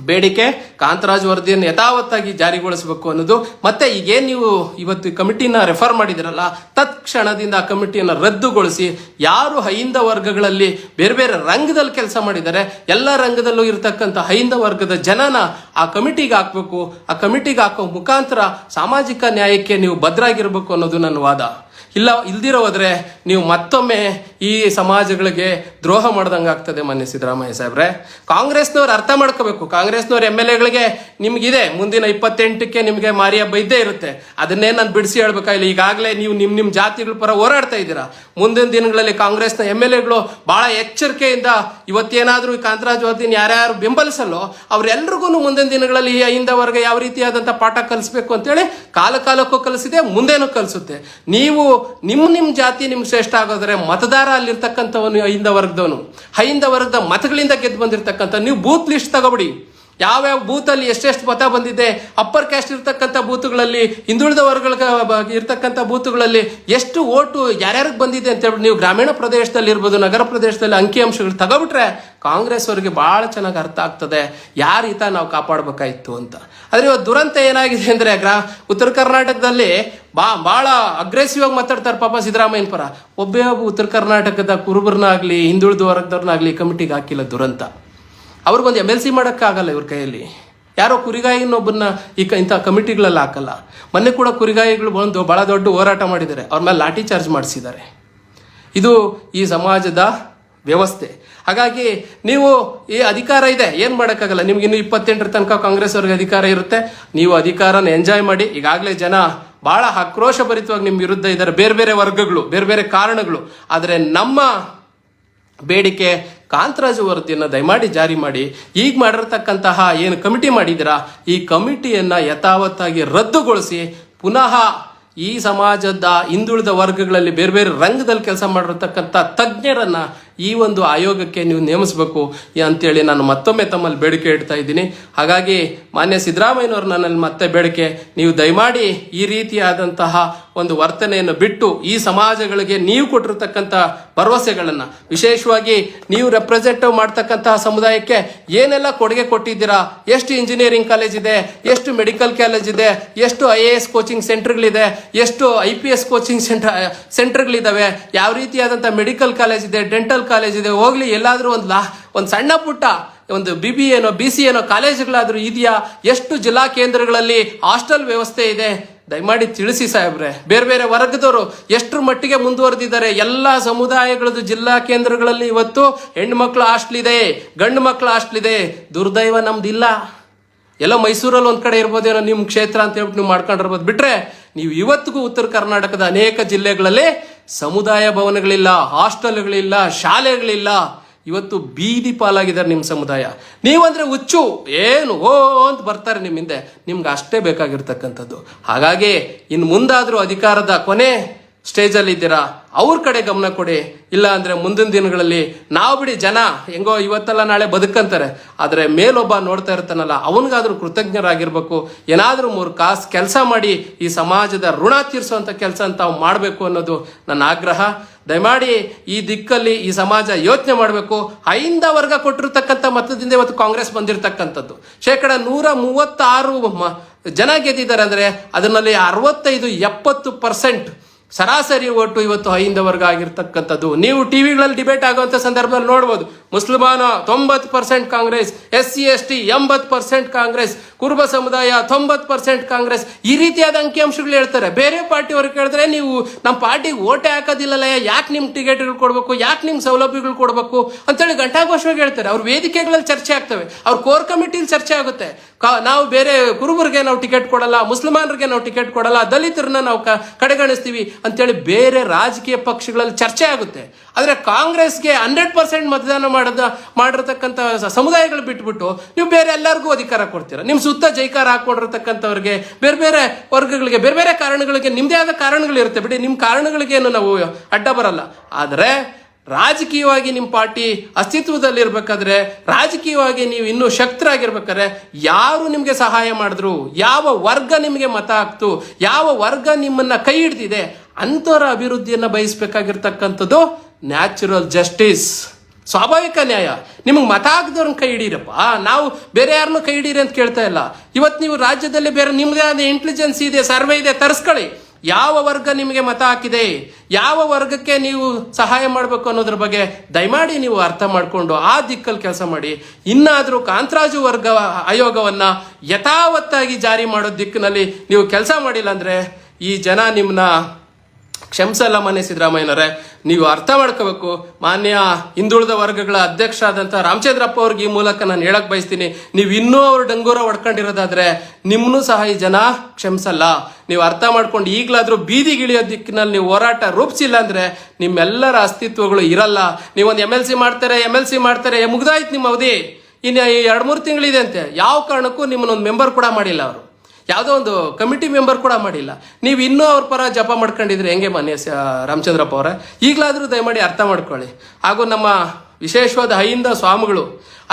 Speaker 1: ಬೇಡಿಕೆ ಕಾಂತರಾಜು ವರದಿಯನ್ನು ಯಥಾವತ್ತಾಗಿ ಜಾರಿಗೊಳಿಸಬೇಕು ಅನ್ನೋದು. ಮತ್ತೆ ಈಗೇನು ನೀವು ಇವತ್ತು ಕಮಿಟಿನ ರೆಫರ್ ಮಾಡಿದಿರಲ್ಲ, ತತ್ಕ್ಷಣದಿಂದ ಆ ಕಮಿಟಿಯನ್ನು ರದ್ದುಗೊಳಿಸಿ ಯಾರು ಹೈಂದ ವರ್ಗಗಳಲ್ಲಿ ಬೇರೆ ಬೇರೆ ರಂಗದಲ್ಲಿ ಕೆಲಸ ಮಾಡಿದ್ದಾರೆ ಎಲ್ಲ ರಂಗದಲ್ಲೂ ಇರತಕ್ಕಂಥ ಹೈಂದ ವರ್ಗದ ಜನನ ಆ ಕಮಿಟಿಗೆ ಹಾಕಬೇಕು. ಆ ಕಮಿಟಿಗೆ ಹಾಕೋ ಮುಖಾಂತರ ಸಾಮಾಜಿಕ ನ್ಯಾಯಕ್ಕೆ ನೀವು ಭದ್ರಾಗಿರ್ಬೇಕು ಅನ್ನೋದು ನನ್ನ ವಾದ. ಇಲ್ದಿರೋ ಹೋದ್ರೆ ನೀವು ಮತ್ತೊಮ್ಮೆ ಈ ಸಮಾಜಗಳಿಗೆ ದ್ರೋಹ ಮಾಡ್ದಂಗೆ ಆಗ್ತದೆ. ಮಾನ್ಯ ಸಿದ್ದರಾಮಯ್ಯ ಸಾಹೇಬ್ರೆ, ಕಾಂಗ್ರೆಸ್ನವ್ರು ಅರ್ಥ ಮಾಡ್ಕೋಬೇಕು. ಕಾಂಗ್ರೆಸ್ನವ್ರ MLAಗಳಿಗೆ ನಿಮ್ಗಿದೆ, ಮುಂದಿನ 28ಕ್ಕೆ ನಿಮಗೆ ಮಾರಿ ಹಬ್ಬ ಇದ್ದೇ ಇರುತ್ತೆ. ಅದನ್ನೇ ನಾನು ಬಿಡಿಸಿ ಹೇಳ್ಬೇಕಾಗಿಲ್ಲ. ಈಗಾಗಲೇ ನೀವು ನಿಮ್ಮ ಜಾತಿಗಳ ಪರ ಹೋರಾಡ್ತಾ ಇದ್ದೀರಾ. ಮುಂದಿನ ದಿನಗಳಲ್ಲಿ ಕಾಂಗ್ರೆಸ್ನ MLAಗಳು ಬಹಳ ಎಚ್ಚರಿಕೆಯಿಂದ ಇವತ್ತೇನಾದ್ರೂ ಈ ಕಾಂತರಾಜು ವರದಿನ ಯಾರ್ಯಾರು ಬೆಂಬಲಿಸಲ್ಲೋ ಅವ್ರೆಲ್ರಿಗೂ ಮುಂದಿನ ದಿನಗಳಲ್ಲಿ ಈ ಹೈಂದ ವರ್ಗ ಯಾವ ರೀತಿಯಾದಂಥ ಪಾಠ ಕಲಿಸ್ಬೇಕು ಅಂತೇಳಿ ಕಾಲಕ್ಕೂ ಕಲಿಸಿದೆ, ಮುಂದೇನೂ ಕಲಿಸುತ್ತೆ. ನೀವು ನಿಮ್ಮ ಜಾತಿ ನಿಮ್ಗೆ ಶ್ರೇಷ್ಠ ಆಗೋದ್ರೆ ಮತದಾರ ಅಲ್ಲಿರ್ತಕ್ಕಂಥವನು ಹೈಂದ ವರ್ಗದ ಮತಗಳಿಂದ ಗೆದ್ದು ಬಂದಿರ್ತಕ್ಕಂಥ ನೀವು ಬೂತ್ ಲಿಸ್ಟ್ ತಗೋಬಿಡಿ. ಯಾವ್ಯಾವ ಬೂತಲ್ಲಿ ಎಷ್ಟೆಷ್ಟು ಮತ ಬಂದಿದೆ, ಅಪ್ಪರ್ ಕ್ಯಾಸ್ಟ್ ಇರ್ತಕ್ಕಂಥ ಬೂತ್ಗಳಲ್ಲಿ, ಹಿಂದುಳಿದ ವರ್ಗಗಳ ಇರ್ತಕ್ಕಂಥ ಬೂತ್ಗಳಲ್ಲಿ ಎಷ್ಟು ಓಟು ಯಾರ್ಯಾರಿಗೆ ಬಂದಿದೆ ಅಂತ ಹೇಳ್ಬಿಟ್ಟು ನೀವು ಗ್ರಾಮೀಣ ಪ್ರದೇಶದಲ್ಲಿ ಇರ್ಬೋದು, ನಗರ ಪ್ರದೇಶದಲ್ಲಿ ಅಂಕಿಅಂಶಗಳು ತಗೋಬಿಟ್ರೆ ಕಾಂಗ್ರೆಸ್ ಅವರಿಗೆ ಬಹಳ ಚೆನ್ನಾಗಿ ಅರ್ಥ ಆಗ್ತದೆ ಯಾರ ಹಿತ ನಾವು ಕಾಪಾಡಬೇಕಾಯಿತು ಅಂತ. ಆದರೆ ಇವತ್ತು ದುರಂತ ಏನಾಗಿದೆ ಅಂದರೆ ಉತ್ತರ ಕರ್ನಾಟಕದಲ್ಲಿ ಭಾಳ ಅಗ್ರೆಸಿವ್ ಆಗಿ ಮಾತಾಡ್ತಾರೆ ಪಾಪ ಸಿದ್ದರಾಮಯ್ಯನ ಪರ. ಒಬ್ಬ ಉತ್ತರ ಕರ್ನಾಟಕದ ಕುರುಬರನ್ನಾಗಲಿ ಹಿಂದುಳಿದ ವರ್ಗದವ್ರನ್ನಾಗಲಿ ಕಮಿಟಿಗೆ ಹಾಕಿಲ್ಲ. ದುರಂತ. ಅವ್ರಿಗೊಂದು MLC ಮಾಡೋಕ್ಕಾಗಲ್ಲ ಇವ್ರ ಕೈಯಲ್ಲಿ. ಯಾರೋ ಕುರಿಗಾಯಿನೊಬ್ಬನ್ನ ಇಂಥ ಕಮಿಟಿಗಳಲ್ಲಿ ಹಾಕಲ್ಲ. ಮೊನ್ನೆ ಕೂಡ ಕುರಿಗಾಯಿಗಳು ಬಂದು ಭಾಳ ದೊಡ್ಡ ಹೋರಾಟ ಮಾಡಿದ್ದಾರೆ, ಅವ್ರ ಮೇಲೆ ಲಾಠಿ ಚಾರ್ಜ್ ಮಾಡಿಸಿದ್ದಾರೆ. ಇದು ಈ ಸಮಾಜದ ವ್ಯವಸ್ಥೆ. ಹಾಗಾಗಿ ನೀವು ಈ ಅಧಿಕಾರ ಇದೆ, ಏನು ಮಾಡೋಕ್ಕಾಗಲ್ಲ. ನಿಮ್ಗೆ ಇನ್ನು 28ರ ತನಕ ಕಾಂಗ್ರೆಸ್ ಅವ್ರಿಗೆ ಅಧಿಕಾರ ಇರುತ್ತೆ. ನೀವು ಅಧಿಕಾರನ ಎಂಜಾಯ್ ಮಾಡಿ. ಈಗಾಗಲೇ ಜನ ಭಾಳ ಆಕ್ರೋಶಭರಿತವಾಗಿ ನಿಮ್ಮ ವಿರುದ್ಧ ಇದ್ದಾರೆ, ಬೇರೆ ಬೇರೆ ವರ್ಗಗಳು, ಬೇರೆ ಬೇರೆ ಕಾರಣಗಳು. ಆದರೆ ನಮ್ಮ ಬೇಡಿಕೆ ಕಾಂತರಾಜು ವರದಿಯನ್ನು ದಯಮಾಡಿ ಜಾರಿ ಮಾಡಿ. ಈಗ ಮಾಡಿರ್ತಕ್ಕಂತಹ ಏನು ಕಮಿಟಿ ಮಾಡಿದ್ದೀರಾ ಈ ಕಮಿಟಿಯನ್ನು ಯಥಾವತ್ತಾಗಿ ರದ್ದುಗೊಳಿಸಿ ಪುನಃ ಈ ಸಮಾಜದ ಹಿಂದುಳಿದ ವರ್ಗಗಳಲ್ಲಿ ಬೇರೆ ಬೇರೆ ರಂಗದಲ್ಲಿ ಕೆಲಸ ಮಾಡಿರ್ತಕ್ಕಂಥ ತಜ್ಞರನ್ನ ಈ ಒಂದು ಆಯೋಗಕ್ಕೆ ನೀವು ನೇಮಿಸಬೇಕು ಅಂತೇಳಿ ನಾನು ಮತ್ತೊಮ್ಮೆ ತಮ್ಮಲ್ಲಿ ಬೇಡಿಕೆ ಇಡ್ತಾ ಇದ್ದೀನಿ. ಹಾಗಾಗಿ ಮಾನ್ಯ ಸಿದ್ದರಾಮಯ್ಯನವರು ನನ್ನಲ್ಲಿ ಮತ್ತೆ ಬೇಡಿಕೆ, ನೀವು ದಯಮಾಡಿ ಈ ರೀತಿಯಾದಂತಹ ಒಂದು ವರ್ತನೆಯನ್ನು ಬಿಟ್ಟು ಈ ಸಮಾಜಗಳಿಗೆ ನೀವು ಕೊಟ್ಟಿರ್ತಕ್ಕಂಥ ಭರವಸೆಗಳನ್ನು, ವಿಶೇಷವಾಗಿ ನೀವು ರೆಪ್ರೆಸೆಂಟೇಟಿವ್ ಮಾಡ್ತಕ್ಕಂತಹ ಸಮುದಾಯಕ್ಕೆ ಏನೆಲ್ಲ ಕೊಡುಗೆ ಕೊಟ್ಟಿದ್ದೀರಾ, ಎಷ್ಟು ಇಂಜಿನಿಯರಿಂಗ್ ಕಾಲೇಜ್ ಇದೆ, ಎಷ್ಟು ಮೆಡಿಕಲ್ ಕಾಲೇಜ್ ಇದೆ, ಎಷ್ಟು IAS ಕೋಚಿಂಗ್ ಸೆಂಟರ್ಗಳಿದೆ, ಎಷ್ಟು IPS ಕೋಚಿಂಗ್ ಸೆಂಟರ್ಗಳಿದ್ದಾವೆ, ಯಾವ ರೀತಿಯಾದಂಥ ಮೆಡಿಕಲ್ ಕಾಲೇಜ್ ಇದೆ, ಡೆಂಟಲ್ ಕಾಲೇಜ್ ಇದೆ, ಹೋಗ್ಲಿ ಎಲ್ಲಾದರೂ ಒಂದು ಸಣ್ಣ ಪುಟ್ಟ ಒಂದು BBA BCA ಕಾಲೇಜುಗಳಾದರೂ ಇದೆಯಾ, ಎಷ್ಟು ಜಿಲ್ಲಾ ಕೇಂದ್ರಗಳಲ್ಲಿ ಹಾಸ್ಟೆಲ್ ವ್ಯವಸ್ಥೆ ಇದೆ, ದಯಮಾಡಿ ತಿಳಿಸಿ ಸಾಹೇಬ್ರೆ. ಬೇರೆ ಬೇರೆ ವರ್ಗದವರು ಎಷ್ಟರ ಮಟ್ಟಿಗೆ ಮುಂದುವರೆದಿದ್ದಾರೆ. ಎಲ್ಲ ಸಮುದಾಯಗಳದ್ದು ಜಿಲ್ಲಾ ಕೇಂದ್ರಗಳಲ್ಲಿ ಇವತ್ತು ಹೆಣ್ಣು ಮಕ್ಕಳು ಹಾಸ್ಟೆಲ್ ಇದೆ, ಗಂಡು ಮಕ್ಕಳು ಹಾಸ್ಟೆಲ್ ಇದೆ. ದುರ್ದೈವ ನಮ್ದಿಲ್ಲ. ಎಲ್ಲ ಮೈಸೂರಲ್ಲಿ ಒಂದು ಕಡೆ ಇರ್ಬೋದೇನೋ ನಿಮ್ಮ ಕ್ಷೇತ್ರ ಅಂತ ಹೇಳ್ಬಿಟ್ಟು ನೀವು ಮಾಡ್ಕೊಂಡಿರ್ಬೋದು. ಬಿಟ್ರೆ ನೀವು ಇವತ್ತಿಗೂ ಉತ್ತರ ಕರ್ನಾಟಕದ ಅನೇಕ ಜಿಲ್ಲೆಗಳಲ್ಲಿ ಸಮುದಾಯ ಭವನಗಳಿಲ್ಲ, ಹಾಸ್ಟೆಲ್ಗಳಿಲ್ಲ, ಶಾಲೆಗಳಿಲ್ಲ. ಇವತ್ತು ಬೀದಿ ಪಾಲಾಗಿದ್ದಾರೆ ನಿಮ್ಮ ಸಮುದಾಯ. ನೀವಂದ್ರೆ ಹುಚ್ಚು ಏನು ಅಂತ ಬರ್ತಾರೆ ನಿಮ್ಮ ಹಿಂದೆ. ನಿಮ್ಗೆ ಅಷ್ಟೇ ಬೇಕಾಗಿರ್ತಕ್ಕಂಥದ್ದು. ಹಾಗಾಗಿ ಇನ್ನು ಮುಂದಾದರೂ ಅಧಿಕಾರದ ಕೊನೆ ಸ್ಟೇಜಲ್ಲಿ ಇದ್ದೀರಾ, ಅವ್ರ ಕಡೆ ಗಮನ ಕೊಡಿ. ಇಲ್ಲ ಅಂದರೆ ಮುಂದಿನ ದಿನಗಳಲ್ಲಿ ನಾವು ಬಿಡಿ, ಜನ ಹೆಂಗೋ ಇವತ್ತಲ್ಲ ನಾಳೆ ಬದುಕಂತಾರೆ, ಆದರೆ ಮೇಲೊಬ್ಬ ನೋಡ್ತಾ ಇರ್ತಾನಲ್ಲ ಅವನಿಗಾದ್ರೂ ಕೃತಜ್ಞರಾಗಿರ್ಬೇಕು. ಏನಾದರೂ 3 ಕಾಸು ಕೆಲಸ ಮಾಡಿ ಈ ಸಮಾಜದ ಋಣ ತೀರಿಸುವಂಥ ಕೆಲಸ ತಾವು ಮಾಡಬೇಕು ಅನ್ನೋದು ನನ್ನ ಆಗ್ರಹ. ದಯಮಾಡಿ ಈ ದಿಕ್ಕಲ್ಲಿ ಈ ಸಮಾಜ ಯೋಚನೆ ಮಾಡಬೇಕು. ಅಹಿಂದ ವರ್ಗ ಕೊಟ್ಟಿರ್ತಕ್ಕಂಥ ಮತದಿಂದ ಇವತ್ತು ಕಾಂಗ್ರೆಸ್ ಬಂದಿರತಕ್ಕಂಥದ್ದು. 136 ಜನ ಗೆದ್ದಿದ್ದಾರೆ ಅಂದರೆ ಅದರಲ್ಲಿ 65-70% ಸರಾಸರಿ ಓಟು ಇವತ್ತು ಅಹಿಂದ ವರ್ಗ ಆಗಿರ್ತಕ್ಕಂಥದ್ದು. ನೀವು ಟಿವಿಗಳಲ್ಲಿ ಡಿಬೇಟ್ ಆಗುವಂಥ ಸಂದರ್ಭದಲ್ಲಿ ನೋಡ್ಬೋದು. ಮುಸ್ಲಿಮಾನ 90% ಕಾಂಗ್ರೆಸ್, SC ST 80% ಕಾಂಗ್ರೆಸ್, ಕುರುಬ ಸಮುದಾಯ 90% ಕಾಂಗ್ರೆಸ್, ಈ ರೀತಿಯಾದ ಅಂಕಿಅಂಶಗಳು ಹೇಳ್ತಾರೆ. ಬೇರೆ ಪಾರ್ಟಿಯವ್ರಿಗೆ ಕೇಳಿದ್ರೆ ನೀವು ನಮ್ಮ ಪಾರ್ಟಿಗೆ ಓಟೇ ಹಾಕೋದಿಲ್ಲಲ್ಲ, ಯಾಕೆ ನಿಮ್ಮ ಟಿಕೆಟ್ಗಳು ಕೊಡಬೇಕು, ಯಾಕೆ ನಿಮ್ಮ ಸೌಲಭ್ಯಗಳು ಕೊಡಬೇಕು ಅಂತೇಳಿ ಘಂಟಾಘೋಷವಾಗಿ ಹೇಳ್ತಾರೆ. ಅವ್ರ ವೇದಿಕೆಗಳಲ್ಲಿ ಚರ್ಚೆ ಆಗ್ತವೆ, ಅವ್ರ ಕೋರ್ ಕಮಿಟಿಲಿ ಚರ್ಚೆ ಆಗುತ್ತೆ. ನಾವು ಬೇರೆ ಕುರುಬರಿಗೆ ನಾವು ಟಿಕೆಟ್ ಕೊಡಲ್ಲ, ಮುಸ್ಲಿಮಾನರಿಗೆ ನಾವು ಟಿಕೆಟ್ ಕೊಡಲ್ಲ, ದಲಿತರನ್ನ ನಾವು ಕಡೆಗಣಿಸ್ತೀವಿ ಅಂತೇಳಿ ಬೇರೆ ರಾಜಕೀಯ ಪಕ್ಷಗಳಲ್ಲಿ ಚರ್ಚೆ ಆಗುತ್ತೆ. ಆದರೆ ಕಾಂಗ್ರೆಸ್ಗೆ 100% ಮತದಾನ ಮಾಡಿರ್ತಕ್ಕಂಥ ಸಮುದಾಯಗಳು ಬಿಟ್ಬಿಟ್ಟು ನೀವು ಬೇರೆ ಎಲ್ಲರಿಗೂ ಅಧಿಕಾರ ಕೊಡ್ತೀರಾ. ನಿಮ್ಮ ಸುತ್ತ ಜೈಕಾರ ಹಾಕೊಂಡಿರ್ತಕ್ಕಂಥವ್ರಿಗೆ, ಬೇರೆ ಬೇರೆ ವರ್ಗಗಳಿಗೆ, ಬೇರೆ ಬೇರೆ ಕಾರಣಗಳಿಗೆ ನಿಮ್ಮದೇ ಆದ ಕಾರಣಗಳಿರುತ್ತೆ ಬಿಡಿ. ನಿಮ್ಮ ಕಾರಣಗಳಿಗೇನು ನಾವು ಅಡ್ಡ ಬರಲ್ಲ. ಆದರೆ ರಾಜಕೀಯವಾಗಿ ನಿಮ್ಮ ಪಾರ್ಟಿ ಅಸ್ತಿತ್ವದಲ್ಲಿರ್ಬೇಕಾದ್ರೆ, ರಾಜಕೀಯವಾಗಿ ನೀವು ಇನ್ನೂ ಶಕ್ತರಾಗಿರ್ಬೇಕಾದ್ರೆ ಯಾರು ನಿಮಗೆ ಸಹಾಯ ಮಾಡಿದ್ರು, ಯಾವ ವರ್ಗ ನಿಮಗೆ ಮತ ಹಾಕ್ತು, ಯಾವ ವರ್ಗ ನಿಮ್ಮನ್ನ ಕೈ ಹಿಡ್ದಿದೆ ಅಂಥವ್ರ ಅಭಿವೃದ್ಧಿಯನ್ನು ಬಯಸಬೇಕಾಗಿರ್ತಕ್ಕಂಥದ್ದು ನ್ಯಾಚುರಲ್ ಜಸ್ಟಿಸ್, ಸ್ವಾಭಾವಿಕ ನ್ಯಾಯ. ನಿಮಗೆ ಮತ ಹಾಕಿದವ್ರನ್ನ ಕೈ ಹಿಡೀರಪ್ಪ, ನಾವು ಬೇರೆ ಯಾರನ್ನೂ ಕೈ ಹಿಡೀರಿ ಅಂತ ಕೇಳ್ತಾ ಇಲ್ಲ. ಇವತ್ತು ನೀವು ರಾಜ್ಯದಲ್ಲಿ ಬೇರೆ ನಿಮ್ಮದೇ ಆದ ಇಂಟೆಲಿಜೆನ್ಸ್ ಇದೆ, ಸರ್ವೆ ಇದೆ, ತರಿಸ್ಕೊಳ್ಳಿ. ಯಾವ ವರ್ಗ ನಿಮಗೆ ಮತ ಹಾಕಿದೆ, ಯಾವ ವರ್ಗಕ್ಕೆ ನೀವು ಸಹಾಯ ಮಾಡಬೇಕು ಅನ್ನೋದ್ರ ಬಗ್ಗೆ ದಯಮಾಡಿ ನೀವು ಅರ್ಥ ಮಾಡಿಕೊಂಡು ಆ ದಿಕ್ಕಲ್ಲಿ ಕೆಲಸ ಮಾಡಿ. ಇನ್ನಾದರೂ ಕಾಂತರಾಜು ವರ್ಗ ಆಯೋಗವನ್ನು ಯಥಾವತ್ತಾಗಿ ಜಾರಿ ಮಾಡೋ ದಿಕ್ಕಿನಲ್ಲಿ ನೀವು ಕೆಲಸ ಮಾಡಿಲ್ಲ ಅಂದರೆ ಈ ಜನ ನಿಮ್ಮನ್ನ ಕ್ಷಮಿಸಲ್ಲ. ಮಾನ್ಯ ಸಿದ್ದರಾಮಯ್ಯನವರೇ, ನೀವು ಅರ್ಥ ಮಾಡ್ಕೋಬೇಕು. ಮಾನ್ಯ ಹಿಂದುಳಿದ ವರ್ಗಗಳ ಅಧ್ಯಕ್ಷರಾದಂಥ ರಾಮಚಂದ್ರಪ್ಪ ಅವ್ರಿಗೆ ಈ ಮೂಲಕ ನಾನು ಹೇಳಕ್ ಬಯಸ್ತೀನಿ, ನೀವು ಇನ್ನೂ ಅವ್ರ ಡಂಗೂರ ಹೊಡ್ಕೊಂಡಿರೋದಾದ್ರೆ ನಿಮ್ಮನ್ನೂ ಸಹ ಈ ಜನ ಕ್ಷಮಿಸಲ್ಲ. ನೀವು ಅರ್ಥ ಮಾಡ್ಕೊಂಡು ಈಗಲಾದರೂ ಬೀದಿಗಿಳಿಯೋ ದಿಕ್ಕಿನಲ್ಲಿ ನೀವು ಹೋರಾಟ ರೂಪಿಸಿಲ್ಲ ಅಂದರೆ ನಿಮ್ಮೆಲ್ಲರ ಅಸ್ತಿತ್ವಗಳು ಇರಲ್ಲ. ನೀವೊಂದು MLC ಮಾಡ್ತಾರೆ, ಮುಗ್ದಾಯ್ತು ನಿಮ್ಮ ಅವಧಿ, ಇನ್ನು 2-3 ತಿಂಗಳಿದೆ ಅಂತೆ. ಯಾವ ಕಾರಣಕ್ಕೂ ನಿಮ್ಮನ್ನೊಂದು ಮೆಂಬರ್ ಕೂಡ ಮಾಡಿಲ್ಲ ಅವರು, ಯಾವುದೋ ಒಂದು ಕಮಿಟಿ ಮೆಂಬರ್ ಕೂಡ ಮಾಡಿಲ್ಲ. ನೀವು ಇನ್ನೂ ಅವ್ರ ಪರ ಜಪ ಮಾಡ್ಕೊಂಡಿದ್ರೆ ಹೆಂಗೆ ಮಾನ್ಯ ರಾಮಚಂದ್ರಪ್ಪ ಅವರೇ? ಈಗಲಾದರೂ ದಯಮಾಡಿ ಅರ್ಥ ಮಾಡ್ಕೊಳ್ಳಿ. ಹಾಗೂ ನಮ್ಮ ವಿಶೇಷವಾದ ಅಹಿಂದ ಸ್ವಾಮಿಗಳು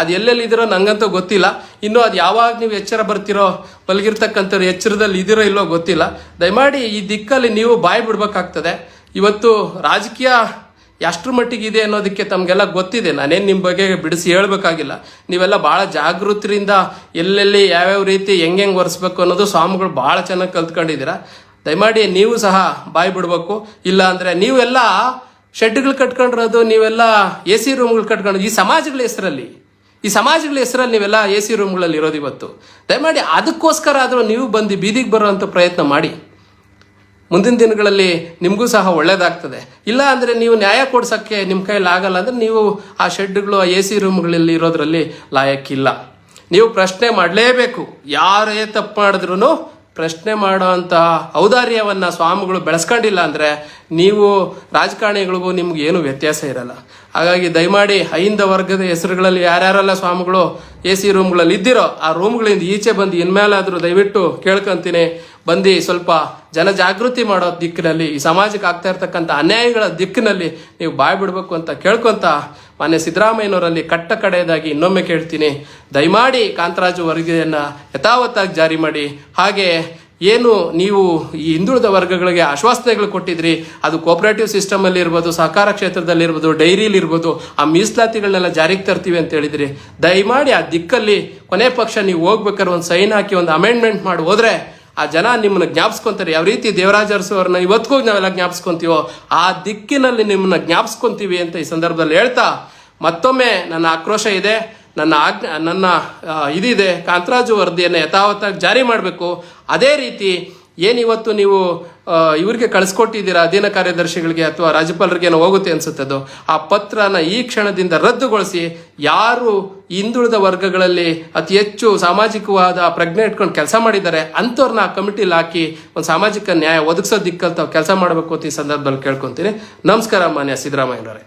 Speaker 1: ಅದು ಎಲ್ಲೆಲ್ಲಿದ್ದೀರೋ ನಂಗಂತೂ ಗೊತ್ತಿಲ್ಲ. ಇನ್ನೂ ಅದು ಯಾವಾಗ ನೀವು ಎಚ್ಚರ ಬರ್ತಿರೋ, ಮಲಗಿರ್ತಕ್ಕಂಥವ್ರು ಎಚ್ಚರದಲ್ಲಿ ಇದ್ದೀರೋ ಇಲ್ಲೋ ಗೊತ್ತಿಲ್ಲ. ದಯಮಾಡಿ ಈ ದಿಕ್ಕಲ್ಲಿ ನೀವು ಬಾಯಿ ಬಿಡ್ಬೇಕಾಗ್ತದೆ. ಇವತ್ತು ರಾಜಕೀಯ ಎಷ್ಟರ ಮಟ್ಟಿಗೆ ಇದೆ ಅನ್ನೋದಕ್ಕೆ ತಮಗೆಲ್ಲ ಗೊತ್ತಿದೆ. ನಾನೇನು ನಿಮ್ಮ ಬಗ್ಗೆ ಬಿಡಿಸಿ ಹೇಳಬೇಕಾಗಿಲ್ಲ. ನೀವೆಲ್ಲ ಭಾಳ ಜಾಗೃತಿಯಿಂದ ಎಲ್ಲೆಲ್ಲಿ ಯಾವ್ಯಾವ ರೀತಿ ಹೆಂಗೆ ಒರೆಸ್ಬೇಕು ಅನ್ನೋದು ಸ್ವಾಮಿಗಳು ಭಾಳ ಚೆನ್ನಾಗಿ ಕಲ್ತ್ಕೊಂಡಿದ್ದೀರಾ. ದಯಮಾಡಿ ನೀವು ಸಹ ಬಾಯಿ ಬಿಡಬೇಕು. ಇಲ್ಲ ಅಂದರೆ ನೀವೆಲ್ಲ ಶೆಡ್ಗಳು ಕಟ್ಕೊಂಡಿರೋದು, ನೀವೆಲ್ಲ AC ರೂಮ್ಗಳು ಕಟ್ಕೊಂಡು ಈ ಸಮಾಜಗಳ ಹೆಸರಲ್ಲಿ ನೀವೆಲ್ಲ AC ರೂಮ್ಗಳಲ್ಲಿ ಇರೋದು ಇವತ್ತು. ದಯಮಾಡಿ ಅದಕ್ಕೋಸ್ಕರ ಆದರೂ ನೀವು ಬಂದು ಬೀದಿಗೆ ಬರೋವಂಥ ಪ್ರಯತ್ನ ಮಾಡಿ. ಮುಂದಿನ ದಿನಗಳಲ್ಲಿ ನಿಮಗೂ ಸಹ ಒಳ್ಳೇದಾಗ್ತದೆ. ಇಲ್ಲ ಅಂದರೆ ನೀವು ನ್ಯಾಯ ಕೊಡ್ಸೋಕ್ಕೆ ನಿಮ್ಮ ಕೈಯಲ್ಲಿ ಆಗಲ್ಲ ಅಂದರೆ ನೀವು ಆ ಶೆಡ್ಗಳು, AC ರೂಮ್ಗಳಲ್ಲಿ ಇರೋದ್ರಲ್ಲಿ ಲಾಯಕ್ಕಿಲ್ಲ. ನೀವು ಪ್ರಶ್ನೆ ಮಾಡಲೇಬೇಕು. ಯಾರೇ ತಪ್ಪು ಮಾಡಿದ್ರೂ ಪ್ರಶ್ನೆ ಮಾಡೋವಂತಹ ಔದಾರ್ಯವನ್ನು ಸ್ವಾಮಿಗಳು ಬೆಳೆಸ್ಕೊಂಡಿಲ್ಲ ಅಂದರೆ ನೀವು ರಾಜಕಾರಣಿಗಳಿಗೂ ನಿಮ್ಗೆ ಏನು ವ್ಯತ್ಯಾಸ ಇರಲ್ಲ. ಹಾಗಾಗಿ ದಯಮಾಡಿ ಅಹಿಂದ ವರ್ಗದ ಹೆಸರುಗಳಲ್ಲಿ ಯಾರ್ಯಾರೆಲ್ಲ ಸ್ವಾಮಿಗಳು AC ರೂಮ್ಗಳಲ್ಲಿ ಇದ್ದಿರೋ ಆ ರೂಮ್ಗಳಿಂದ ಈಚೆ ಬಂದು ಇನ್ಮೇಲಾದರೂ ದಯವಿಟ್ಟು ಕೇಳ್ಕೊಂತೀನಿ, ಬಂದು ಸ್ವಲ್ಪ ಜನಜಾಗೃತಿ ಮಾಡೋ ದಿಕ್ಕಿನಲ್ಲಿ, ಈ ಸಮಾಜಕ್ಕೆ ಆಗ್ತಾ ಇರ್ತಕ್ಕಂಥ ಅನ್ಯಾಯಗಳ ದಿಕ್ಕಿನಲ್ಲಿ ನೀವು ಬಾಯ್ ಬಿಡಬೇಕು ಅಂತ ಕೇಳ್ಕೊಂತ ಮಾನ್ಯ ಸಿದ್ದರಾಮಯ್ಯನವರಲ್ಲಿ ಕಟ್ಟ ಕಡೆಯದಾಗಿ ಇನ್ನೊಮ್ಮೆ ಕೇಳ್ತೀನಿ, ದಯಮಾಡಿ ಕಾಂತರಾಜು ವರದಿಯನ್ನು ಯಥಾವತ್ತಾಗಿ ಜಾರಿ ಮಾಡಿ. ಹಾಗೆ ಏನು ನೀವು ಈ ಹಿಂದುಳಿದ ವರ್ಗಗಳಿಗೆ ಆಶ್ವಾಸನೆಗಳು ಕೊಟ್ಟಿದ್ರಿ, ಅದು ಕೋಆಪರೇಟಿವ್ ಸಿಸ್ಟಮಲ್ಲಿ ಇರ್ಬೋದು, ಸಹಕಾರ ಕ್ಷೇತ್ರದಲ್ಲಿ ಇರ್ಬೋದು, ಡೈರಿಲಿ ಇರ್ಬೋದು, ಆ ಮೀಸಲಾತಿಗಳನ್ನೆಲ್ಲ ಜಾರಿಗೆ ತರ್ತೀವಿ ಅಂತ ಹೇಳಿದ್ರಿ. ದಯಮಾಡಿ ಆ ದಿಕ್ಕಲ್ಲಿ ಕೊನೆ ಪಕ್ಷ ನೀವು ಹೋಗ್ಬೇಕಾದ್ರೆ ಒಂದು ಸೈನ್ ಹಾಕಿ ಒಂದು ಅಮೆಂಡ್ಮೆಂಟ್ ಮಾಡಿ ಹೋದ್ರೆ ಆ ಜನ ನಿಮ್ಮನ್ನ ಜ್ಞಾಪಿಸ್ಕೊಂತಾರೆ. ಯಾವ ರೀತಿ ದೇವರಾಜ ಅರಸು ಅವ್ರನ್ನ ಇವತ್ತಿಗೂ ನಾವೆಲ್ಲ ಜ್ಞಾಪಿಸ್ಕೊಂತೀವೋ ಆ ದಿಕ್ಕಿನಲ್ಲಿ ನಿಮ್ಮನ್ನ ಜ್ಞಾಪಿಸ್ಕೊಂತೀವಿ ಅಂತ ಈ ಸಂದರ್ಭದಲ್ಲಿ ಹೇಳ್ತಾ, ಮತ್ತೊಮ್ಮೆ ನನ್ನ ಆಕ್ರೋಶ ಇದೆ, ನನ್ನ ಇದಿದೆ, ಕಾಂತರಾಜು ವರದಿಯನ್ನು ಯಥಾವತ್ತಾಗಿ ಜಾರಿ ಮಾಡಬೇಕು. ಅದೇ ರೀತಿ ಏನಿವತ್ತು ನೀವು ಇವ್ರಿಗೆ ಕಳಿಸ್ಕೊಟ್ಟಿದ್ದೀರಾ ಅಧೀನ ಕಾರ್ಯದರ್ಶಿಗಳಿಗೆ ಅಥವಾ ರಾಜ್ಯಪಾಲರಿಗೆ ಹೋಗುತ್ತೆ ಅನ್ಸುತ್ತದು, ಆ ಪತ್ರನ ಈ ಕ್ಷಣದಿಂದ ರದ್ದುಗೊಳಿಸಿ, ಯಾರು ಹಿಂದುಳಿದ ವರ್ಗಗಳಲ್ಲಿ ಅತಿ ಹೆಚ್ಚು ಸಾಮಾಜಿಕವಾದ ಪ್ರಜ್ಞೆ ಇಟ್ಕೊಂಡು ಕೆಲಸ ಮಾಡಿದ್ದಾರೆ ಅಂಥವ್ರನ್ನ ಆ ಕಮಿಟಿಲಿ ಹಾಕಿ ಒಂದು ಸಾಮಾಜಿಕ ನ್ಯಾಯ ಒದಗಿಸೋ ದಿಕ್ಕಲ್ಲಿ ತಾವು ಕೆಲಸ ಮಾಡಬೇಕು ಅಂತ ಈ ಸಂದರ್ಭದಲ್ಲಿ ಕೇಳ್ಕೊತೀನಿ. ನಮಸ್ಕಾರ ಮಾನ್ಯ ಸಿದ್ದರಾಮಯ್ಯನವರೇ.